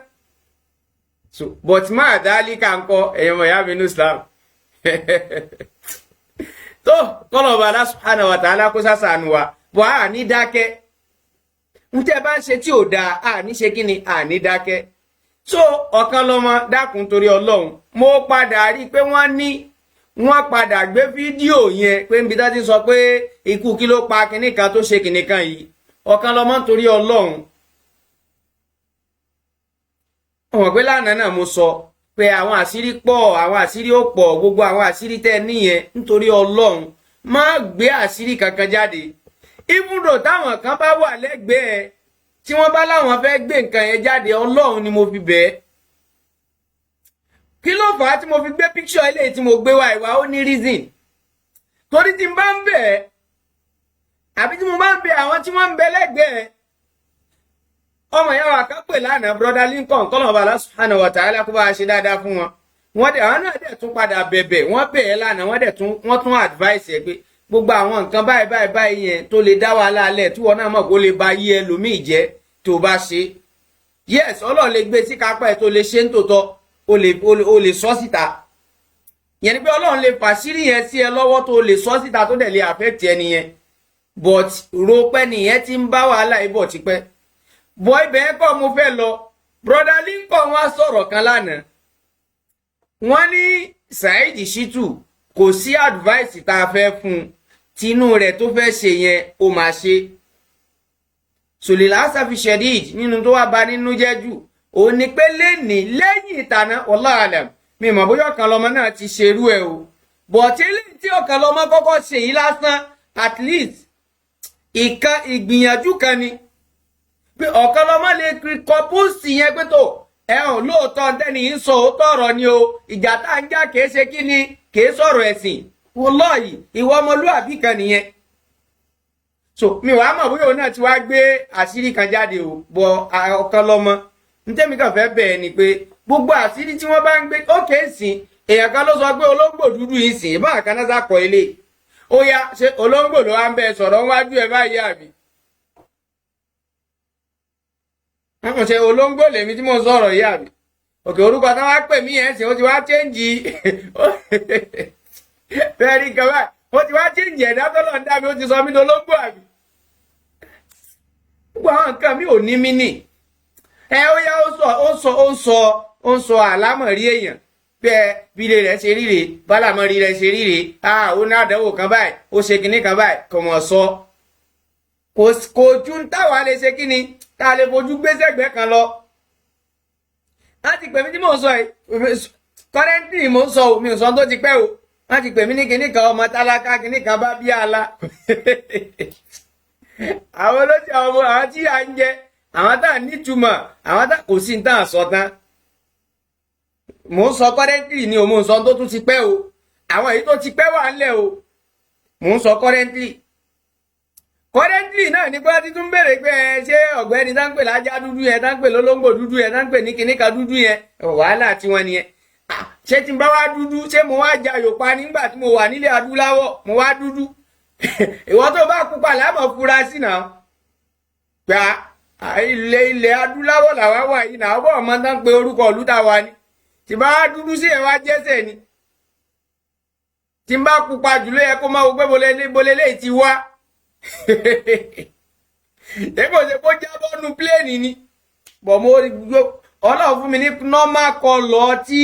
so but máa dálí ká ń kọ ẹ̀yàn mọ̀ ìyá mi ní Islam tó kọ́lọ̀ Allah subhanahu wa ta'ala kó sàṣàánú wa bọ́ a ní dákẹ́ ń tẹ́ bá ń ṣe tí ò dáa a ní ṣe kí ni a ní dákẹ́ so Okanlomo dákun torí Ọlọ́run mo padà rí i pé wọ́n padà gbé fídíò yẹn pé níbi tá ti sọ pé ikú kí ló pa kinní kan tó ṣe kinní kan yìí Okanlomo torí Ọlọ́run ọmọ pé lánàá náà mo sọ pé àwọn àṣírí pọ̀ àwọn àṣírí ó pọ̀ gbogbo àwọn àṣírí tẹ́ níyẹn nítorí Ọlọ́run má gbé àṣírí kankan jáde ibùdó táwọn kan bá wà lẹ́gbẹ̀ẹ́ tí wọ́n bá láwọn fẹ́ gbé nǹkan yẹn jáde Ọlọ́run ni mo fi bẹ́ẹ̀ kí ló fà á tí mo fi gbé picture eléyìí tí mo gbé wá ìwà ó ní reason torí tí n bá ń bẹ̀ àbí tí mo bá ń bẹ̀ àwọn tí wọ́n ń bẹ lẹ́gbẹ̀ẹ́ ọmọ ìyá wa kan pè lánàá brother Lincoln kọ́lọ̀ ọba Allah subhanahu wa ta'ala kó bá a ṣe dáadáa fún wọn àwọn náà dẹ̀ tún padà bẹ̀bẹ̀ wọ́n bẹ̀ ẹ́ lánàá wọ́n tún advice ẹ̀ pé gbogbo àwọn nǹkan báyìí yẹn tó lè dá wàhálà alẹ́ tí wọ́n náà mọ̀ kó lè ba yí ẹlòmíì jẹ́ tó bá ṣe yes Ọlọ́run lè gbé sí kápá ẹ̀ tó lè ṣe ń tòótọ́ o lè sọ síta yẹn ni pé Ọlọ́run lè fàṣírí yẹn sí ẹ lọ́wọ́ tó lè sọ síta tó dẹ̀ lè affect ẹni yẹn but ropẹ́ nìyẹn ti ń bá wàhálà ibọ̀ tipẹ́ bọ́ ibẹ̀ kọ́ mo fẹ́ lọ brother Lincoln wá sọ̀rọ̀ kan lánàá wọ́n ní Saidi Shittu kò sí advice tá a fẹ́ fún un tinú rẹ̀ tó fẹ́ ṣe yẹn ó máa ṣe sòlélà sáfi shedid nínú tó wá ba nínú jẹ́ jù òun ni pé lẹ́yìn ìtànà wallahu alam mi mọ̀ bóyá Okanlomo náà ti ṣerú ẹ̀ o but eléyìí tí Okanlomo kọ́kọ́ ṣe yìí lásán at least ìgbìyànjú kan ni pé Okanlomo lè kọ pósìtì yẹn pé tó ẹ̀hún lóòótọ́ tẹ́ni ń sọ òótọ́ ọ̀rọ̀ ni o ìjà tá à ń jà kìí ṣe kí ni kìí sọ̀rọ̀ ẹ̀sìn wallahi ìwọ ọmọlúwàbí kan nìyẹn so mi wàá mọ̀ bóyá òun náà ti wá gbé àṣírí kan jáde o bọ Okanlomo ntẹ́mi kàn fẹ́ bẹ̀ẹ́ ni pé gbogbo àṣírí tí wọ́n bá ń gbé ókè sìn èèyàn kan ló sọ pé olóńgbò dúdú yìí sìn ìbá àkànná kọ ilé ó yá ṣe olóńgbò ló wá ń bẹ sọ̀rọ̀ wájú ẹ̀ báyìí àbí wọ́n ṣe olóńgbò lèmi tí mo sọ̀rọ̀ yìí àbí òkè orúkọ tí wọ́n á pè mí yẹn sìn ó ti wá chẹ́ǹjì bẹ́ẹ̀ rí kan báyìí ó ti wá chẹ́ǹjì ẹ̀dá tó lọ́ọ́ ń dá mi ó ti sọ mí dolóńgbò àbí gbogbo àwọn nǹkan mi ò ní mí nì ó yá ó ń sọ àlámọ̀rí èèyàn pé bí ilé rẹ̀ ṣe ríre bálàmọ́rí rẹ̀ ṣe ríre ó ní àdánwò kan báyìí ó ṣe kinní kan báyìí kò mọ̀ sọ kò ju ń táwa lè ṣe kíni tá a lè fojú gbé sẹ́gbẹ̀ẹ́ kan lọ láti pè mí tí mò ń sọ yìí kọ́rẹ́ntì mò ń sọ ò mi ò sọ tó ti pẹ́ o wọ́n ti pè mí ní kinní kan ọmọ tálákà kinní kan bá bí ala àwọn olóṣèlú àwọn ọmọ àwọn tí à ń jẹ àwọn tá à nítumọ̀ àwọn tá kò sí ní tá à sọ tán mò ń sọ kọ́rẹ́ntì ni o mò ń sọ tó tún ti pẹ́ o àwọn èyí tó ti pẹ́ wà ńlẹ̀ o mò ń sọ kọ́rẹ́ntì náà ní pé títún béèrè pé ṣé ọ̀gbẹ́ni tá ń pè lájá dúdú yẹn tá ń pè lólóńgbò dúdú yẹn tá ń pè ní kìnníkà dúdú yẹn wàhálà tiwọn nìyẹn ṣé tí n bá wá dúdú ṣé mo wá jayò pa nígbà tí mo wà nílẹ̀ adúláwọ̀ mo wá dúdú ìwọ tó bá pupa láàmú fura sí náà gbà ilẹ̀ adúláwọ̀ làwa wà yìí náà ọgbọ́n ọmọ tán pé orúkọ ìlú tá wa ni tí bá wá dúdú sí ẹ̀ wá jẹ́sẹ̀ ni tí n bá pupa jùlọ yẹ kó máa wo pé bolélé ti wá èkó ṣe kó jábọ́ nu pléènì ni bọ̀ mo ọlọ́run fún mi ní normal color tí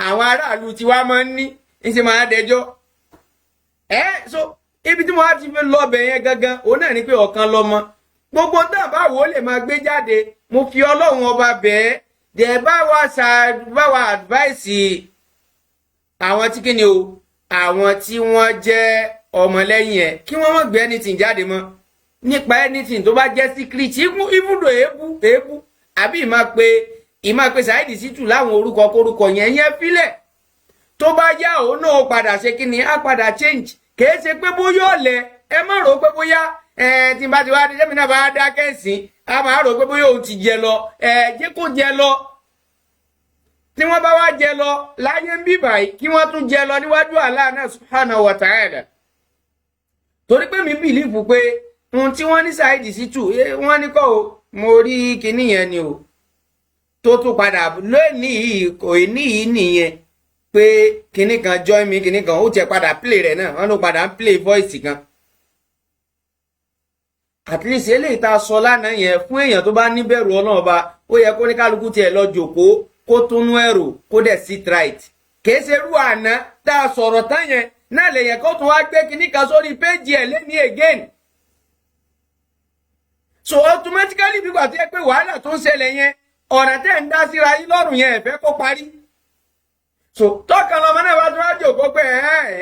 àwọn aráàlú ti wá máa ń ní ṣe máa dẹjọ́ so ibi tí mo wá ti fi lọ́bẹ̀ yẹn gangan òun náà ni pé ọ̀kan lọ́mọ gbogbo náà báwo lè máa gbé jáde mo fi ọlọ́run ọba bẹ́ẹ̀ dẹ̀ bá wa advice àwọn tí kíni o àwọn tí wọ́n jẹ́ ọmọlẹ́yìn ẹ̀ kí wọ́n má gbé anything jáde mọ́ nípa anything tó bá jẹ́ secret ibùdó èébú àbí ìmá pe Saidi Shittu láwọn orúkọ kórúkọ yẹn fílẹ̀ tó bá yá òun náà padà ṣe kí ni á padà change kìí ṣe pé bóyá ọ̀lẹ ẹ má rò pé bóyá tí n bá ti wá dé jẹ́mi náà bá dá kẹ́sìn á máa rò pé bóyá òun ti jẹ lọ jẹ́ kó jẹ lọ tí wọ́n bá wá jẹ lọ láyé ń bí báyìí kí wọ́n tún jẹ lọ níwájú Allah náà subhanahu wa ta'ala torí pé mi bìlífù pé ohun tí wọ́n ní Saidi Shittu wọ́n ní kọ́ o mo rí kinní yẹn ni o tó tún padà lónìí kò ní yìí nìyẹn pé kinní kan join me kinní kan ó tiẹ̀ padà play rẹ̀ náà wọ́n ló padà ń play voice kan at least eléyìí tá a sọ lánàá yẹn fún èèyàn tó bá níbẹ̀rù Ọlọ́run ọba ó yẹ kó ní kálukú tiẹ̀ lọ jòkó kó túnú ẹ̀rù kó dẹ̀ sit right kìí ṣe irú àná tá a sọ̀rọ̀ tán yẹn náà lèyẹn kó tún wá gbé kinní kan sórí péjì ẹ̀ lẹ́ni again so automatically bí wàá tẹ́ pé wàhálà tó ń ṣẹlẹ̀ yẹn ọ̀nà tẹ́ ń dá síra yín lọ́rùn yẹn ẹ̀fẹ́ kó parí so tọ́kàn lọ́mọ náà wá tó wá jòkó pé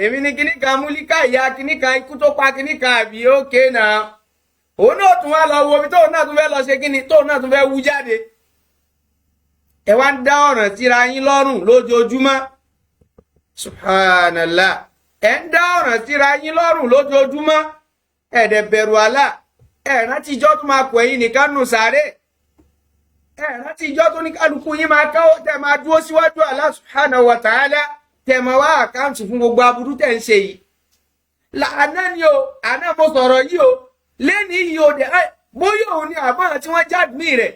èmi ní kinní kan múlíkà ìyá kinní kan ikú tó pa kinní kan àbí ókè náà òun náà tún wá lọ wo omi tóun náà tún fẹ́ lọ ṣe kinní tóun náà tún fẹ́ wú jáde ẹ wá ń dá ọ̀ràn síra yín lọ́rùn lójoojúmọ́ subhanallah ẹ ń dá ọ̀ràn síra yín lọ́rùn lójoojúmọ́ ẹ̀dẹ̀ bẹ̀rù Allah rántí ìjọ tó máa pọ̀ ẹ̀yin nìkan nù sáré rántí ìjọ tó ní kálukú yín máa káwọ́ tẹ̀ máa dúró síwájú Allah subhanahu wa ta'ala tẹ̀ máa wá àkáǹtì fún gbogbo aburú tẹ̀ ń ṣe yìí àná ni o àná mo sọ̀rọ̀ yìí o lẹ́ni yìí o dẹ̀ bóyá òun ni àbọ̀n tí wọ́n jáde rẹ̀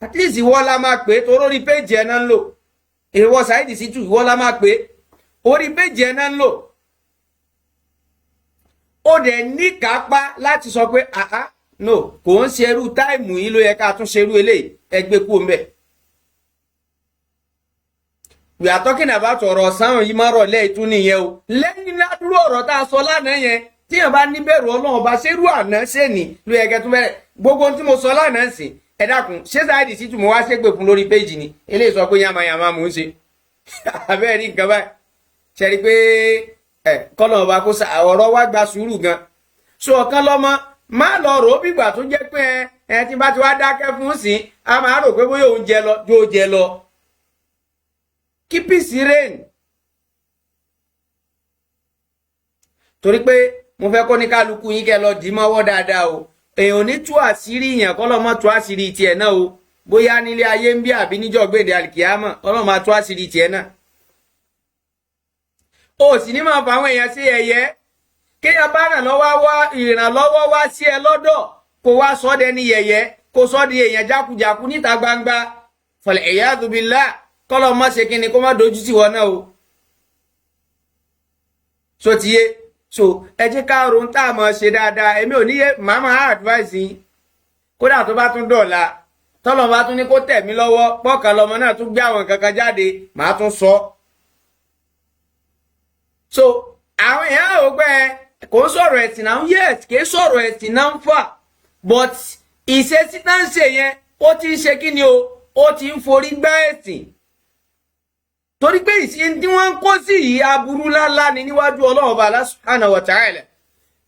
at least ìwọ la máa pè é torí orí péjì ẹ̀ náà ń lò ìwọ Saidi Shittu ìwọ la máa pè é orí péjì ẹ̀ náà ń lò ó dẹ̀ ní kápá láti sọ pé no kò ń ṣerú táìmù yìí ló yẹ ká tún ṣerú eléyìí ẹgbẹ́ kú ń bẹ̀. we are talking about ọ̀rọ̀ sáwọn yìí máa rọ̀ lẹ́yìn tún nìyẹn o lẹ́yìn ládùúrò ọ̀rọ̀ tá a sọ lánàá yẹn tíyàn bá níbẹ̀rù Ọlọ́run bá ṣerú àná ṣèní ló yẹ kẹ́ tún bẹ̀rẹ̀ gbogbo ohun tí mo sọ lánàá sìn ẹ dákun ṣé Saidi Shittu mo wá ṣépè fún lórí péjì ni eléyìí sọ pé yamayama mò ń ṣe abẹ́ẹ̀ rí nǹkan báyìí ṣe rí pé kọ́nà ọba kó ọ̀rọ̀ wá gba sùúrù gan so ọ̀kan lọ́mọ má lọ rò ó bìgbà tó jẹ́ pé tí bá ti wá dákẹ́ fún sí a máa rò pé bóyá òun jẹ lọ yóò jẹ lọ kí peace reign torí pé mo fẹ́ kó ní kálukú yín kẹ́ lọ dì í mọ́wọ́ dáadáa o èèyàn ní tú àṣírí yẹn kọ́ lọ́mọ tú àṣírí tiẹ̀ náà o bóyá nílé ayé ń bí àbí níjọ́ gbèdé àlìkìyámọ̀ ọlọ́mọ á tú àṣírí tiẹ̀ náà o sì ní máa fa àwọn èèyàn sí ẹ̀yẹ kéèyàn bá ìrànlọ́wọ́ wá sí ẹ lọ́dọ̀ kó wá sọ ọ́ dẹni yẹ̀yẹ́ kó sọ ọ́ di èèyàn jákujàku níta gbangba fọlẹ̀ iyadhu billah kọ́lọ́ má ṣe kíni kó má dojú tì wọ́n náà o so ti yé so ẹ jẹ́ ká ronú tá a mọ̀ ṣe dáadáa èmi ò ní yé màmá advice yín kódà tó bá tún dọ̀la tọ́lọ̀ bá tún ní kó tẹ̀ mí lọ́wọ́ pọ́kàn lọmọ náà tún gbé àwọn kankan jáde màá tún sọ. so àwọn èèyàn ò gbẹ kò ń sọ̀rọ̀ ẹ̀sìn náà yes kì í sọ̀rọ̀ ẹ̀sìn náà ń fà but ìṣesí tá ń ṣe yẹn ó ti ń ṣe kí ni o ó ti ń forí gbá ẹ̀sìn torí pé ìṣe tí wọ́n ń kó sí yìí aburú ńláńlá ni níwájú Ọlọ́run bá Allah subhanahu wa ta'ala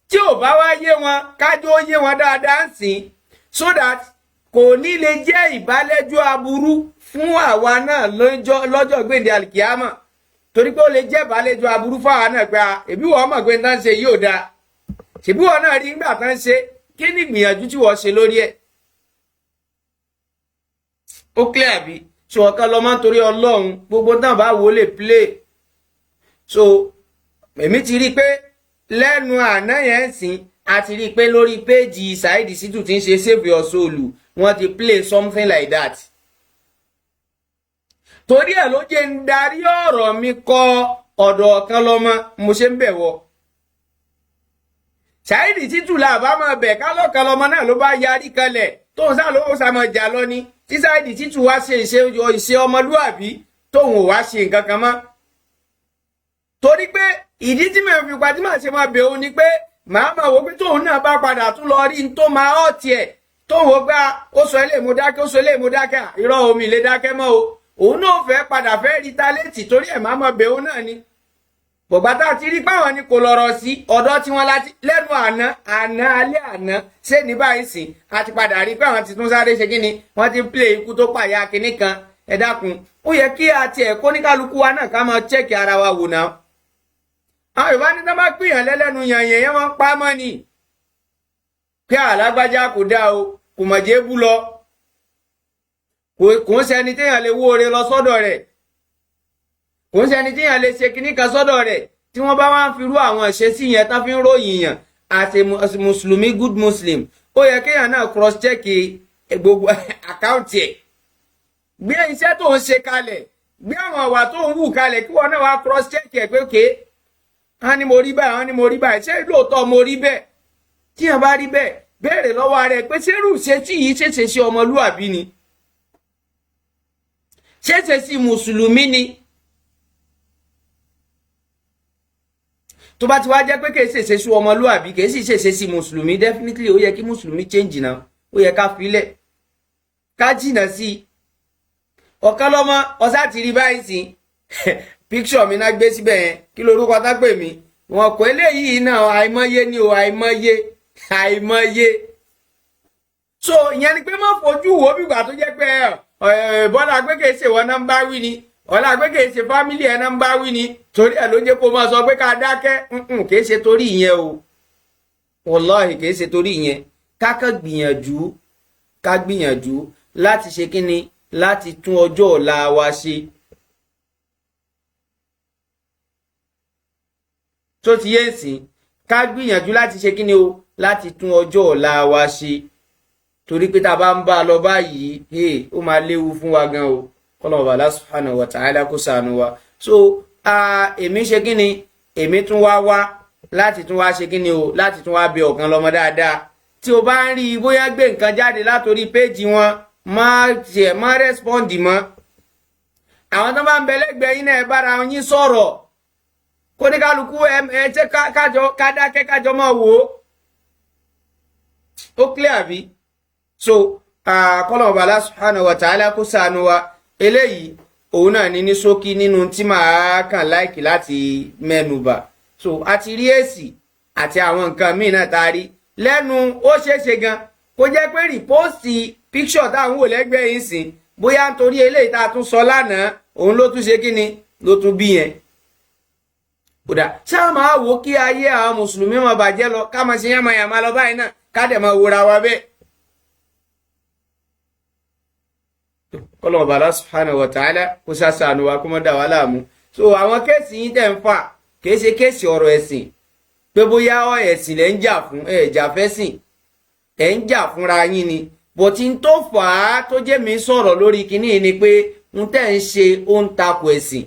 tí ò bá wá yé wọn kájọ ó yé wọn dáadáa ń sìn so that kò ní lè jẹ́ ìbálẹ́jọ́ aburú fún àwa náà lọ́jọ́ gbèǹde alkiyama torí pé ó lè jẹ́ ìbálẹ́jọ́ aburú fún àwa náà pé ẹbí wọ́n mọ̀ pé ń tán ṣe yóò dáa ṣèbí wọ́n náà rí nígbà tán ṣe kí ni ìgbìyànjú tí wọ́n ṣe lórí ẹ̀ ó clear bí so ọ̀kan lọ́mọ torí Ọlọ́run gbogbo náà bá wò lè play so èmi ti rí i pé lẹ́nu àná yẹn sìn a ti rí i pé lórí péèjì Saidi Shittu tí ń ṣe save your soul wọ́n ti play something like that torí ẹ̀ ló jẹ́ ń darí ọ̀rọ̀ mi kọ ọ̀dọ̀ ọ̀kan lọ́mọ mo ṣe ń bẹ̀wọ̀ Saidi Shittu làbá máa bẹ̀ ká lọ́kan lọ́mọ náà ló bá yarí kalẹ̀ tóun sá lówó sàmọ̀jà lọ ni tí Saidi Shittu wá ṣe ìṣe ọmọlúàbí tóun ò wá ṣe nǹkan kan mọ́ torí pé ìdí tí mẹ́rin fi pàtí máa ṣe máa bẹ̀ òun ni pé màá máa wò pé tóun náà bá padà tún lọ rí n tó máa ọ̀ tiẹ̀ tóun ó gbá ó sọ ilé mo dákẹ́ ó sọ ilé mo dákẹ́ irọ́ omi lè dákẹ́ mọ́ o òun náà fẹ́ padà fẹ́ rí tálẹ́ǹtì torí ẹ̀ máa máa bẹ̀ òun náà ni bọ̀gbà tá a ti rí páwọn ni kò lọ́rọ̀ sí ọ̀dọ́ tí wọ́n láti lẹ́nu àná alẹ́ àná ṣé ní báyìí sìn a ti padà rí pé àwọn ti tún sáré ṣe kíni wọ́n ti ń play ikú tó pàyà kinní kan ẹ dákun ó yẹ kí a tiẹ̀ kó ní kálukú wa náà ká máa chẹ́ẹ̀kì ara wa wò náà àwọn Yorùbá ní tán bá pìyàn lẹ́lẹ́nu yànyẹn yẹn wọ́n pa mọ́ ni pé alágbájá kò dá o kò mọ̀ jẹ́ bú lọ kò ń ṣẹni téèyàn lè wó ore lọ sọ́dọ̀ rẹ̀ kò ń ṣẹni téèyàn lè ṣe kinní kan sọ́dọ̀ rẹ̀ tí wọ́n bá wá ń firú àwọn ìṣesí yẹn tán fi ń ròyìn yàn as a mùsùlùmí good muslim ó yẹ kéèyàn náà cross check gbogbo àkáǹtì ẹ̀ gbé iṣẹ́ tó ń ṣe kalẹ̀ gbé àwọn àwà tó ń wù kalẹ̀ kí wọ́n náà wá cross check ẹ̀ pé kéé wọ́n ní mo rí báyìí wọ́n ní mo rí báyìí ṣé lóòótọ́ mo rí bẹ́ẹ̀ tí wọ́n bá rí bẹ́ẹ̀ béèrè lọ́wọ́ rẹ̀ pé ṣérù ṣe tí yìí ṣèṣe sí ọmọlúàbí ni ṣèṣe sí mùsùlùmí ni tó bá ti wá jẹ́ pé kìí ṣèṣe sí ọmọlúàbí kìí sì ṣèṣe sí mùsùlùmí definitely ó yẹ kí mùsùlùmí change náà ó yẹ ká filẹ̀ ká jìnà sí ọ̀kan lọ́mọ ọ̀sá ti rí báyìí sí picture mi náà gbé síbẹ̀ yẹn kí lorúkọ tá pè mí wọn kò eléyìí náà àìmọye ni o àìmọye so ìyẹn ni pé má fojú wo bígbà tó jẹ́ pé bọ́lá pé kìí ṣe wọn náà ń bá wí ni ọ̀la pé kìí ṣe fámílì ẹ̀ náà ń bá wí ni torí ẹ̀ ló jẹ́ kó máa sọ pé ká dákẹ́ kìí ṣe torí ìyẹn o wallahi kìí ṣe torí ìyẹn ká gbìyànjú láti ṣe kíni láti tún ọjọ́ ọ̀la wa ṣe tó ti yé nsìn ká gbìyànjú láti ṣe kíni o láti tún ọjọ́ ọ̀la wa ṣe torí pé tá a bá ń bá a lọ báyìí ó máa léwu fún wa gan o kọ́lọ́mọba Allah subhanahu wa ta'ala kó ṣàánú wa so èmi ṣe kíni èmi tún wá láti tún wá ṣe kíni o láti tún wá bẹ ọ̀kan lọ́mọ dáadáa tí o bá ń rí i bóyá gbé nǹkan jáde látòrí péèjì wọn má rẹ́spọ́ǹdì mọ́ àwọn tó bá ń bẹ lẹ́gbẹ̀ẹ́ yín náà ẹ bára yín sọ̀rọ̀ kó ní kálukú ẹ jẹ́ ká dákẹ́ kájọ máa wò ó clear bí so kọ́lọ́mọba Allah subhanahu wa ta'ala kó ṣàánú wa eléyìí òun náà ní ṣókí nínú tí màá kàn láìkì láti mẹ́nubà so a ti rí èsì àti àwọn nǹkan míì náà tá a rí lẹ́nu ó ṣeéṣe gan kó jẹ́ pé rìpọ́ọ̀sì píkṣọ̀ táwọn wò lẹ́gbẹ̀ẹ́ yìí sìn bóyá nítorí eléyìí tá a tún sọ lánàá òun ló tún ṣe kí ni ló tún bí yẹn kódà ṣáà máa wò kí ayé àwọn mùsùlùmí máa bàjẹ́ lọ ká máa ṣe yánmayàmá lọ báyìí náà ká dẹ̀ máa wòra wa bẹ́ẹ̀. kọ́lọ́mọba Allah subhanahu wa ta'ala kó ṣàṣàánú wa kó má dà wá láàmú so àwọn kéèsì yín tẹ̀ ń fà kìí ṣe kéèsì ọ̀rọ̀ ẹ̀sìn pé bóyá ẹ̀sìn lẹ́ ń jà fún ẹ̀jà fẹ́sìn ẹ̀ ń jà fúnra yín ni bọ̀tí tó fà á tó jẹ́ mi sọ̀rọ̀ lórí kinní ni pé ń tẹ̀ ń ṣe ó ń takò ẹ̀sìn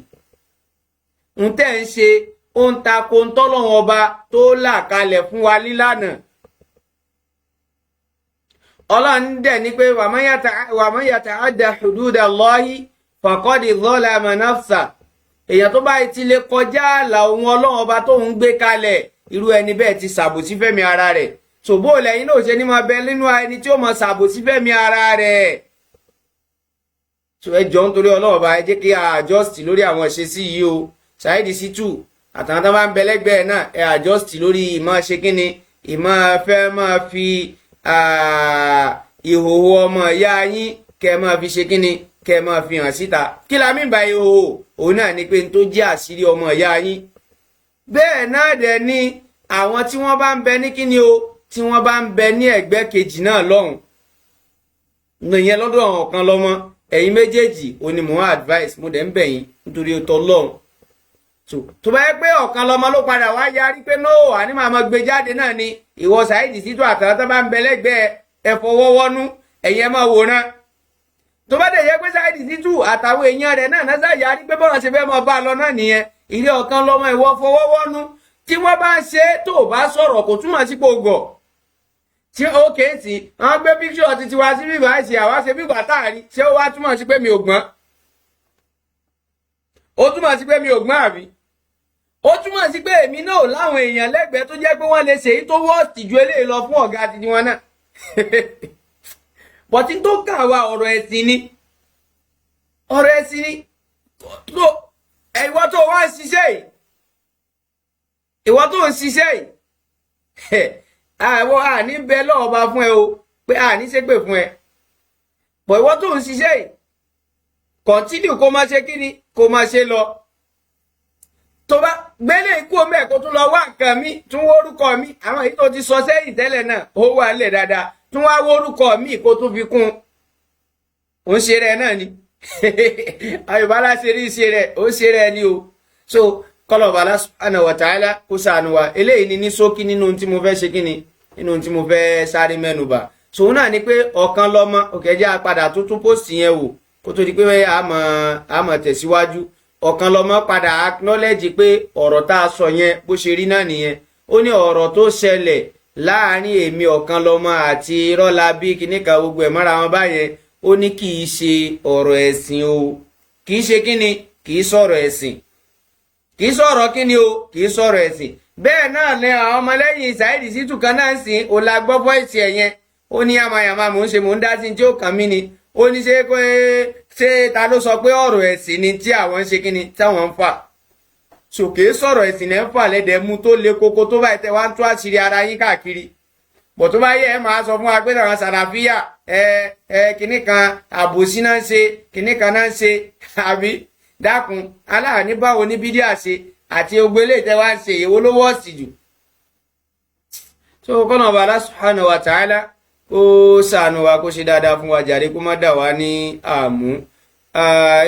ń tẹ̀ ń ṣe ó ń takò ń tọ́lọ́wọ́n ọba tó là kalẹ̀ fún wa lílànà ọlọ́run dẹ̀ ní pé wa man yata'adda hududallahi faqad zalama nafsa. Èèyàn tó bá ti lè kọjá ààlà ohun ọlọ́run ọba tó ń gbé kalẹ̀, irú ẹni bẹ́ẹ̀ ti ṣàbòsí fẹ́mi ara rẹ̀. Ṣòbó lẹ́yìn náà ṣe ní máa bẹ nínú ẹni tí ó máa ṣàbòsí fẹ́mi ara rẹ̀. So ẹ jọ̀ọ́ nítorí ọlọ́run ọba ẹ jẹ́ kí a adjust lórí àwọn ìṣesí yìí o. Saidi Shittu àtàwọn tó bá ń bẹ lẹ́gbẹ̀ẹ́ náà ẹ adjust lórí ìmọ̀ ṣe kíni, ìmọ̀ fẹ́ máa fi ìhòòhò ọmọ ìyá yín kẹ́ máa fi ṣe kíni, kẹ́ máa fi hàn síta. Kí la mí bá ìhòòhò? Òun náà ni pé n tó jẹ́ àṣírí ọmọ ìyá yín. Bẹ́ẹ̀ náà dẹ̀ ni àwọn tí wọ́n bá ń bẹ ní kíni o, tí wọ́n bá ń bẹ ní ẹ̀gbẹ́ kejì náà lọ́hùn. Ìyẹn lọ́dọ̀ Ọ̀kanlọ́mọ, ẹ̀yin méjèèjì ó ní mò ń advice, mo dẹ̀ ń bẹ̀ yín nítorí ó tọ́ lọ́hùn. Tó bá yẹ pé Ọ̀kanlọ́mọ ló padà wá yarí pé no, àní màmá gbé jáde náà ni ìwọ Saidi Shittu àtàwọn tó bá ń bẹ lẹ́gbẹ̀ẹ́ ẹ fọwọ́wọ́nú, ẹ̀yin ẹ máa wòran. Tó bá dẹ̀ yẹ pé Saidi Shittu àtàwọn èèyàn rẹ̀ náà náà yarí pé bọ́n ṣe fẹ́ máa bá a lọ náà nìyẹn, ilé Ọ̀kanlọ́mọ ìwọ fọwọ́wọ́nú. Tí wọ́n bá ń ṣe tó bá sọ̀rọ̀ kò túmọ̀ sí pé o gọ̀. Tí ó kéèsì wọ́n gbé píkṣọ̀ ti tiwa sí bíbá ìsì àwa ṣe bíbá táàrí, ṣé ó wá túmọ̀ sí pé mi ò gbọ́n? Ó túmọ̀ sí pé mi ò gbọ́n àbí? Ó túmọ̀ sí pé èmi náà láwọn èèyàn lẹ́gbẹ̀ẹ́ tó jẹ́ pé wọ́n lè ṣèyí tó wọ́ọ̀sì ju eléyìí lọ fún ọ̀gá ti wọn náà. Bọ̀tí tó kàn wá ọ̀rọ̀ ẹ̀sìn ni. Ọ̀rọ̀ ẹ̀sìn ni. Ìwọ tó wá ń ṣiṣẹ́ yìí. Ìwọ tó ń ṣiṣẹ́ yìí. Àwọn àní bẹ lọ́ọ̀ba fún ẹ o, pé àní ṣépè fún ẹ. Bọ̀ ìwọ tó ń ṣiṣẹ́ yìí. Continue kó máa ṣe kíni, kó máa ṣe lọ. Tó bá gbélé ikú omi ẹ̀ kó tún lọ wá nǹkan mi, tún wó orúkọ mi, àwọn èyí tó ti sọ sẹ́yìn tẹ́lẹ̀ náà, ó wà lẹ̀ dáadáa, tún wá wó orúkọ mi kó tún fi kún. Ó ń ṣe rẹ̀ náà ni. Ayọ̀bálá ṣe rí ṣe rẹ̀, ó ń ṣe rẹ̀ ni o. So, kọ́lọ̀bà Allah subhanahu wa ta'ala kó ṣàánú wa. Eléyìí ni ní ṣókí nínú tí mo fẹ́ ṣe kíni, nínú tí mo fẹ́ sáré mẹ́nubà. So, òun náà ni pé Ọ̀kanlọ́mọ, òkèjá padà tuntun post yẹn wò, kó tó di pé a mọ̀ tẹ̀síwájú. Ọ̀kanlọ́mọ padà acknowledge pé ọ̀rọ̀ tá a sọ yẹn bó ṣe rí náà nìyẹn. Ó ní ọ̀rọ̀ tó ṣẹlẹ̀ láàrin èmi Ọ̀kanlọ́mọ àti Rọ́lábí kìnnìkan gbogbo ẹ̀ mọ́ra wọn báyẹn, ó ní kì í ṣe ọ̀rọ̀ ẹ̀sìn o. Kì í ṣe kíni, kì í sọ̀rọ̀ ẹ̀sìn. Kì í sọ̀rọ̀ kíni o, kì í sọ̀rọ̀ ẹ̀sìn. Bẹ́ẹ̀ náà ni àwọn ọmọlẹ́yìn Saidi Shittu kan náà ń sìn, ó la gbọ́ voice ẹ̀ yẹn. Ó ní yamayama mò ń ṣe mò ń dá sí tí ó kàn mí ni. Ó ní ṣé ta ló sọ pé ọ̀rọ̀ ẹ̀sìn ni tí àwọn ń ṣe kíni táwọn ń fà. Ṣòkè sọ̀rọ̀ ẹ̀sìn lẹ́ ń fà lẹ́dẹ̀ẹ́ mú tó le koko tó báyìí tẹ́ wá ń tú àṣírí ara yín káàkiri. Bọ̀ tó bá yẹ ẹ máa sọ fún wa pé àwọn sàràfíà kìnnì kan àbòsí náà ń ṣe, kìnnì kan náà ń ṣe, àbí dákun aláàní báwo ní bídíà ṣe àti ogbélé tẹ́ wá ń ṣe èwo ló wọ́ọ̀sì jù. So kọ́nà ọba Allah subhanahu wa ta'ala kó ṣàánú wa kó ṣe dáadáa fún wa jàre kó má dà wá ní àmú.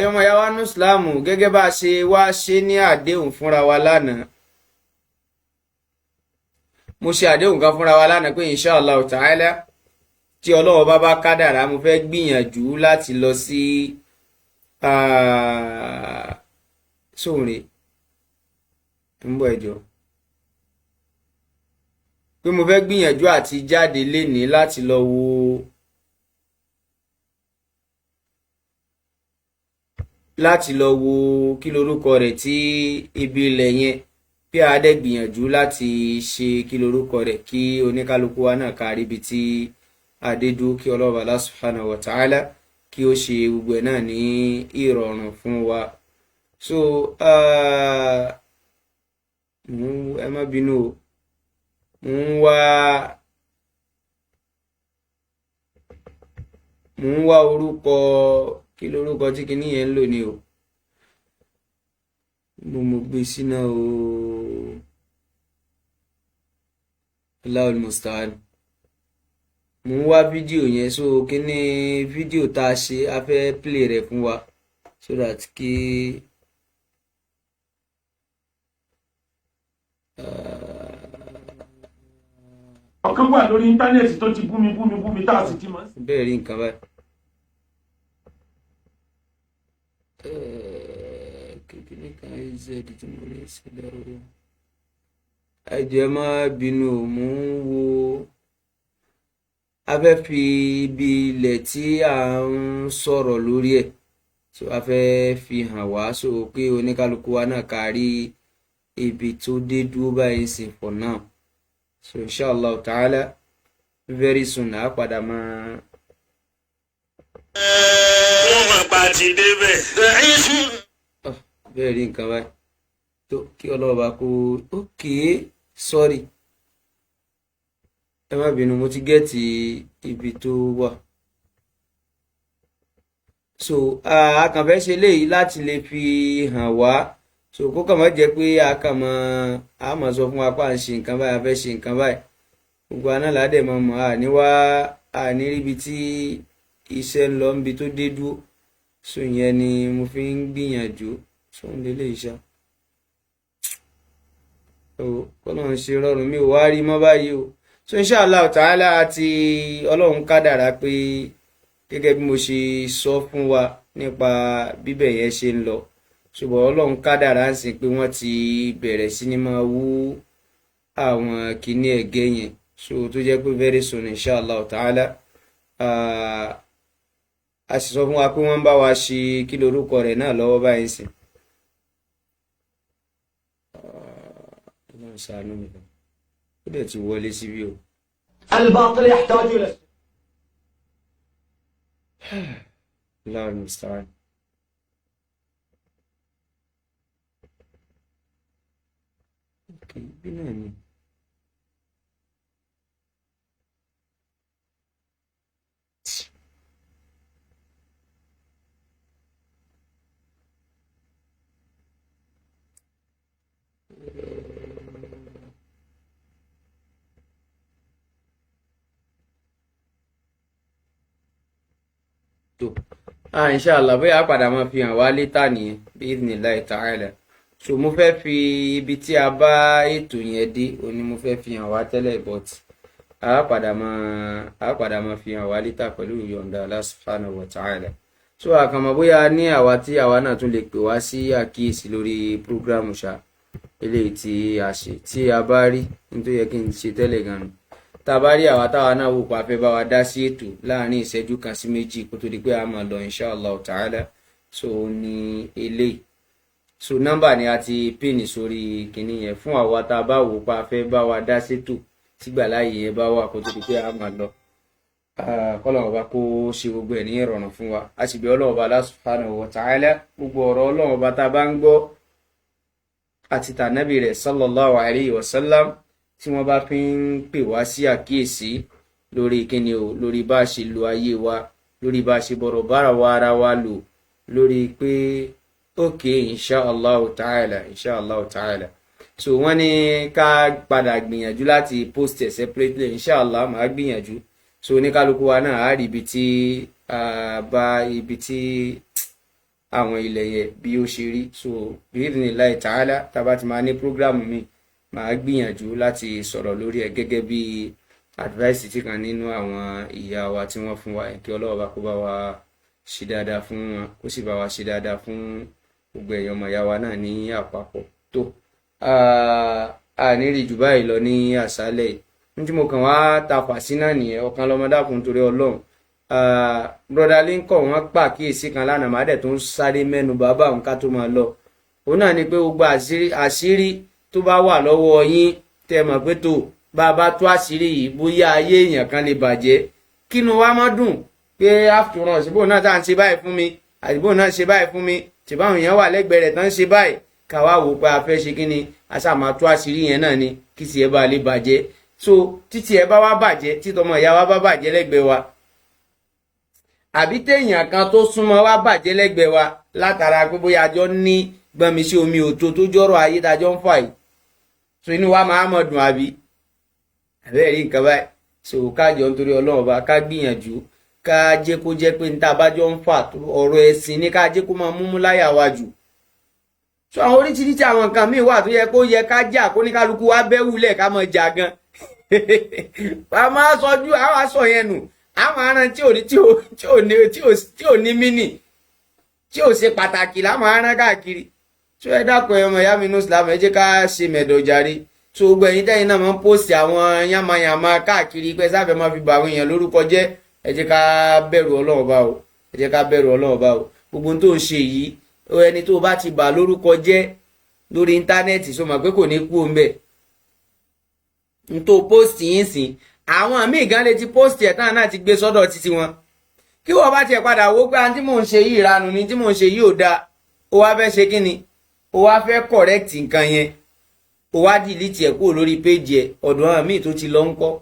Yọmọ ya wá ní ìsìláàmù gẹ́gẹ́ bá a ṣe wá ṣe ní àdéhùn fúnra wa lánàá. Mo ṣe àdéhùn kan fúnra wa lánàá pé inshallah ta'ala tí Ọlọ́run bá kádàrá mo fẹ́ gbìyànjú láti lọ sí sóòrè ń bọ̀ ẹjọ́ pé mo fẹ́ gbìyànjú àti jáde lénìí láti lọ wo kí lorúkọ rẹ̀ tí ibi ilẹ̀ yẹn bí a dẹ̀ gbìyànjú láti ṣe kí lorúkọ rẹ̀ kí oníkálukú wa náà kárí ibi tí adédú kí Ọlọ́run Allah subhanahu wa ta'ala kí ó ṣe gbogbo ẹ̀ náà ní ìrọ̀rùn fún wa. So ẹ má bínú o. Mo ń wá orúkọ kí lorúkọ tí kinní yẹn ń lò ní o. Mo gbé síná o. Allahul musta'an. Mo ń wá fídíò yẹn, so kíní fídíò tá a ṣe a fẹ́ play rẹ̀ fún wa so that kí ọ̀kan wà lórí íńtánẹ́ẹ̀tì tó ti bú mi tá a sì ti mọ̀. bẹ́ẹ̀ rí nǹkan báyìí. kékeré kan z tí mo lè ṣe lọ́rọ̀ ẹ̀jẹ̀ má bínú mò ń wo a fẹ́ fi ibi ilẹ̀ tí à ń sọ̀rọ̀ lórí ẹ̀ tí a fẹ́ fi hàn wá so pé oníkálukú wa náà kárí ibi tó dé dúró báyìí sí for now. So inshallah ta'ala very soon a padà máa. wọ́n máa pa ti débẹ̀. bẹ́ẹ̀ rí nǹkan báyìí tó kí ọlọ́ọ̀bá kó sorry ẹ má bínú mo ti gẹ́ẹ̀tì ibi tó wà. So a kàn fẹ́ ṣe léyìí láti lè fi hàn wá so kó kàn má jẹ́ pé a máa sọ fún wa pé à ń ṣe nǹkan báyìí a fẹ́ ṣe nǹkan báyìí gbogbo àná ládẹ̀ mọ̀ mọ́ àní ríbi tí iṣẹ́ ń lọ níbi tó dé dúró so ìyẹn ni mo fi ń gbìyànjú so ń lélẹ̀ iṣẹ́ kọ́nà ń ṣe rọrùn mi ò wá rí mọ́ báyìí o so inshallah ta'ala àti ọlọ́run kádàrá pé gẹ́gẹ́ bí mo ṣe sọ fún wa nípa bíbẹ̀ yẹn ṣe ń lọ ṣùgbọ́n ọlọ́run kádàrá ń sìn pé wọ́n ti bẹ̀rẹ̀ sí ní máa wú àwọn kìíní ẹ̀gẹ́ yẹn so tó jẹ́ pé very soon inshallah ta'ala a sì sọ fún wa pé wọ́n ń bá wa ṣe kí lorúkọ rẹ̀ náà lọ́wọ́ báyìí sìn. ṣàánú mi ó dẹ̀ ti wọlé síbí o. الباطل يحتاج إلى الله المستعان. bí náà ni. inshallah bóyá a padà máa fi hàn wá létà nìyẹn bi'idhnillahi ta'ala so mo fẹ́ fi ibi tí a bá ètò yẹn dé òní mo fẹ́ fi hàn wá tẹ́lẹ̀ but a padà máa fi hàn wá létà pẹ̀lú ìyọ̀ǹda Allah subhanahu wa ta'ala so àkànmọ́ bóyá ní àwa tí àwa náà tún lè pè wá sí àkíyèsí lórí prógrámù ṣá eléyìí tí a ṣe tí a bá rí nítorí yẹ kí n ṣe tẹ́lẹ̀ gan-an tá a bá rí àwa táwa náà wò pa fẹ́ bá wa dá sí ètò láàrin ìṣẹ́jú kan sí méjì kó tó di pé a máa lọ inshallah ta'ala so ní eléyìí so nọ́mbà ni a ti pín sórí kìíní yẹn fún àwa tá a bá wò pa fẹ́ bá wa dá sétò sígbà láàyè yẹn bá wà kó tó di pé a máa lọ kọ́lọ̀ ọba kó ṣe gbogbo ẹ̀ ní ìrọ̀rùn fún wa a sì bí ọlọ́run ọba Allah subhanahu wa ta'ala gbogbo ọ̀rọ̀ ọlọ́run ọba tá a bá ń gbọ́ àti tànábì rẹ̀ sallallahu alayhi wa sallam tí wọ́n bá fi ń pè wá sí àkíyèsí lórí kíni o lórí bá a ṣe lo ayé wa lórí bá a ṣe bọ̀rọ̀ bára wa ara wa lò lórí pé inshallah ta'ala so wọ́n ní ká padà gbìyànjú láti post ẹ̀ separately inshallah máa gbìyànjú so oníkálukú wa náà á rí ibi tí àwọn ilẹ̀ yẹn bí ó ṣe rí so bi'idhnillahi ta'ala tàbá ti máa ní prógrámù mi màá gbìyànjú láti sọ̀rọ̀ lórí ẹ̀ gẹ́gẹ́ bí advice tí kan nínú àwọn ìyá wa tí wọ́n fún wa kí Ọlọ́run bá kó bá wa ṣe dáadáa fún wọn kó sì bá wa ṣe dáadáa fún gbogbo ẹ̀yàn ọmọ ìyá wa náà ní àpapọ̀ tó àníri jù báyìí lọ ní àṣálẹ̀ yìí tí mo kàn wá tapà sí náà nìyẹn Ọ̀kanlọ́mọ dákun torí Ọlọ́run broda Lincoln wọ́n pàkíyèsí kan lánàá má dẹ̀ tó ń sáré mẹ́nu bàbá òun ká tó máa lọ òun náà ni pé gbogbo àṣírí tó bá wà lọ́wọ́ yín tẹ́ mọ̀ pé tó bá a bá tó àṣírí yìí bóyá ayé èèyàn kan lè bàjẹ́ kínú wa má dùn pé after all ṣùgbọ́n náà tá à ń ṣe báyìí fún mi àdìbò náà ṣe báyìí fún mi ṣùgbọ́n àwọn èèyàn wà lẹ́gbẹ̀ẹ́ rẹ̀ tán ń ṣe báyìí káwá wò pé a fẹ́ ṣe kí ni a ṣáà máa tó àṣírí yẹn náà ni kí tiẹ̀ bá lè bàjẹ́ so títí ẹ bá wá bàjẹ́ títọmọ ìyá wa bá bàjẹ́ lẹ́gbẹ̀ẹ́ wa àbí téèyàn kan tó súnmọ́ wá bàjẹ́ lẹ́gbẹ̀ẹ́ wa látara pé bóyá àjọ ní gbọ́nmi sí omi òtó tó jọ́rọ̀ ayé dájọ́ ń fà yìí so inú wa máa mọ̀ dùn àbí àbẹ́ẹ̀ rí nǹkan báyìí so kájọ nítorí Ọlọ́run ọba ká gbìyànjú ká jẹ́ kó jẹ́ pé níta bájọ́ ń fà ọ̀rọ̀ ẹ̀sìn ní ká jẹ́ kó máa múmú láyà wa jù so àwọn oríṣiríṣi àwọn nǹkan míì wà tó yẹ kó yẹ ká jà kó ní kálukú wa bẹ́ wulẹ̀ ká mọ̀ jà gan a máa sọjú àwọn aṣọ yẹn nù àwọn aràn tí ò ní mínì tí ò ṣe pàtàkì láwọn aràn káàkiri tí ẹ dákun ẹ ọmọ ìyá mi ní Islam ẹ jẹ́ ká ṣe mẹ̀dọ̀ jàre so gbogbo ẹ̀yin tẹ́yin náà máa ń post àwọn yánmayànmá káàkiri pé sáfẹ́ máa fi bà àwọn èèyàn lórúkọ jẹ́, ẹ jẹ́ ká bẹ̀rù Ọlọ́run bá o, ẹ jẹ́ ká bẹ̀rù Ọlọ́run bá o. gbogbo tó ń ṣe yìí ẹni tó bá ti bà lórúkọ jẹ́ lórí íńtánẹ́ẹ̀tì so mọ̀ pé kò ní kú òun bẹ̀ n tó post yín sìn àwọn míì gan lè ti post ẹ̀ tán náà ti gbé sọ́dọ̀ títí wọn kí wọ́n bá tiẹ̀ padà wó pé àwọn tí mò ń ṣe yìí ìranù ni tí mò ń ṣe yìí ò dáa ó wá fẹ́ ṣe kí ni ó wá fẹ́ correct nǹkan yẹn ó wá delete ẹ̀ kúrò lórí page ẹ̀ ọ̀dọ̀ àwọn míì tó ti lọ ń kọ́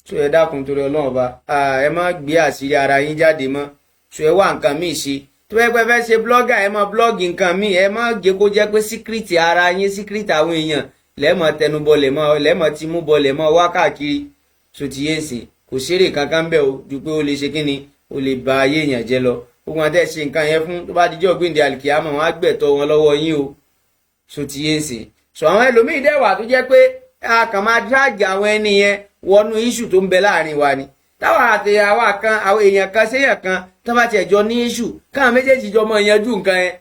so ẹ dákun torí Ọlọ́run ọba ẹ má gbé àṣírí ara yín jáde mọ́ so ẹ wá nǹkan míì ṣe tó bẹ́ẹ̀ fẹ́ ṣe blogger ẹ má blog nǹkan míì ẹ má jẹ́ kó jẹ́ pé secret ara yín secret àwọn èèyàn lẹ́mọ̀ tẹnubọlẹ̀ mọ́ lẹ́mọ̀ tí mú bọlẹ̀ mọ́ wá káàkiri so ti yé sìn kò ṣeré kankan bẹ́ẹ̀ o ju pé ó lè ṣe kí ni ó lè ba ayé èèyàn jẹ́ lọ gbogbo àti ẹ̀ ṣe nǹkan yẹn fún tó bá dijọ́ gbìndé àlìkìyàmọ̀ wọn á gbẹ̀tọ́ wọn lọ́wọ́ yín o so ti yé sìn so àwọn ẹlòmíì dẹ̀ wà tó jẹ́ pé a kàn máa drag àwọn ẹni yẹn wọnú issue tó ń bẹ láàrin wa ni táwọn àti àwa kan àwọn èèyàn kan séèyàn kan tó bá tiẹ̀ jọ ní issue káwọn méjèèjì jọ mọ ìyanjú nǹkan yẹn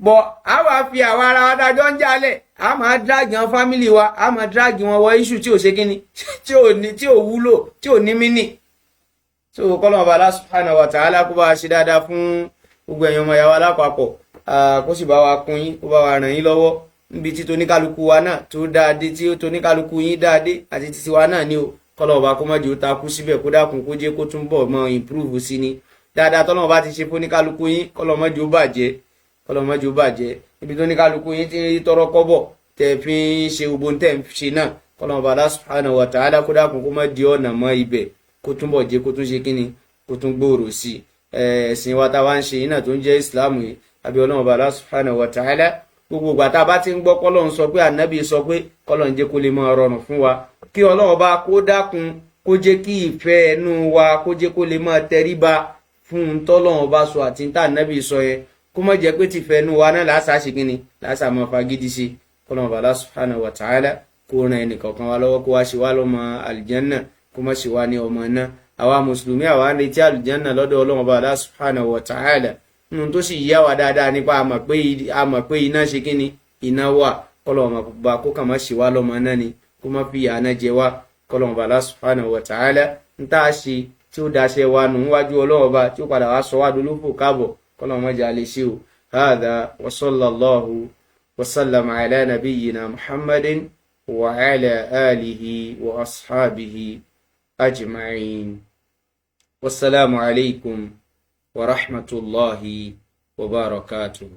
bọ̀ a wá fi àwọn ara wa dájọ́ ń jálẹ̀ a máa drag àwọn family wa a máa drag wọn wọ issue tí ò ṣe kíni tí ò wúlò tí ò ní mínì so kọ́lọ́mọba Allah subhanahu wa ta'ala kó bá wa ṣe dáadáa fún gbogbo ẹ̀yàn ọmọ ìyá wa lápapọ̀ kó sì bá wa kún yín kó bá wa ràn yín lọ́wọ́ níbi tí toníkálukú wa náà tó dáadé tí toníkálukú yín dáadé àti títí wa náà ni o kọ́lọ́mọba kó má jẹ́ ó takú síbẹ̀ kó dákun kó jẹ́ kó túnbọ̀ mọ́ improve sí ni dáadáa tọ́lọ́mọba ti ṣe fóníkálukú yín kọ́lọ́mọ jẹ́ ó bàjẹ́ kọ́lọ́mọ jẹ́ ó bàjẹ́ ibi toníkálukú yín ti rí tọrọ kọ́bọ̀ tẹ̀ fi ń ṣe gbogbo tẹ̀ ń ṣe náà kọ́lọ́mọba Allah subhanahu wa ta'ala kó dákun kó má di ọ̀nà mọ́ ibẹ̀ kó túnbọ̀ jẹ́ kó tún ṣe kíni kó tún gbòòrò sí ẹ̀sìn wa tá a wá ń ṣe yìí náà tó ń jẹ́ ìsìláàmù yìí àbí Ọlọ́run Allah subhanahu wa ta'ala gbogbo ìgbà tá a bá ti ń gbọ́ kọ́lọ́run sọ pé ànábì sọ pé kọ́lọ́run jẹ́ kó lè máa rọrùn fún wa kí Ọlọ́run bá kó dákun kó jẹ́ kí ìfẹ́ ẹnu wa kó jẹ́ kó lè máa tẹríba fún un tọ́lọ́run bá sọ àti tá ànábì sọ yẹn kó má jẹ́ pé tìfẹ́ ẹnu wa náà làásà ṣe kíni làásà máa fagídí sí Ọlọ́run Allah subhanahu wa ta'ala kó ran ẹnìkọ̀ọ̀kan wa lọ́wọ́ kó wá ṣe wá lọ́mọ àlìjánná kó má ṣe wá ní ọmọ náà àwa mùsùlùmí àwa ń retí àlùjánná lọ́dọ̀ Ọlọ́run Allah subhanahu wa ta'ala nínú tó sì yá wa dáadáa nípa àmọ̀ pé iná ṣe kí ni iná wà kọ́lọ́mọ bá kó kàn má ṣe wá lọ́mọ náà ni kó má fi àná jẹ wá kọ́lọ́mọ Allah subhanahu wa ta'ala ń tá a ṣe tí ó daṣẹ́ wa nù wájú Ọlọ́run bá tí ó padà wá sọ wá dolófò káàbọ̀ kọ́lọ́mọ jà lè ṣe o hadha wa sallallahu wa sallama ala nabiyyina Muhammadin wa ala alihi wa ashabihi أجمعين والسلام عليكم ورحمة الله وبركاته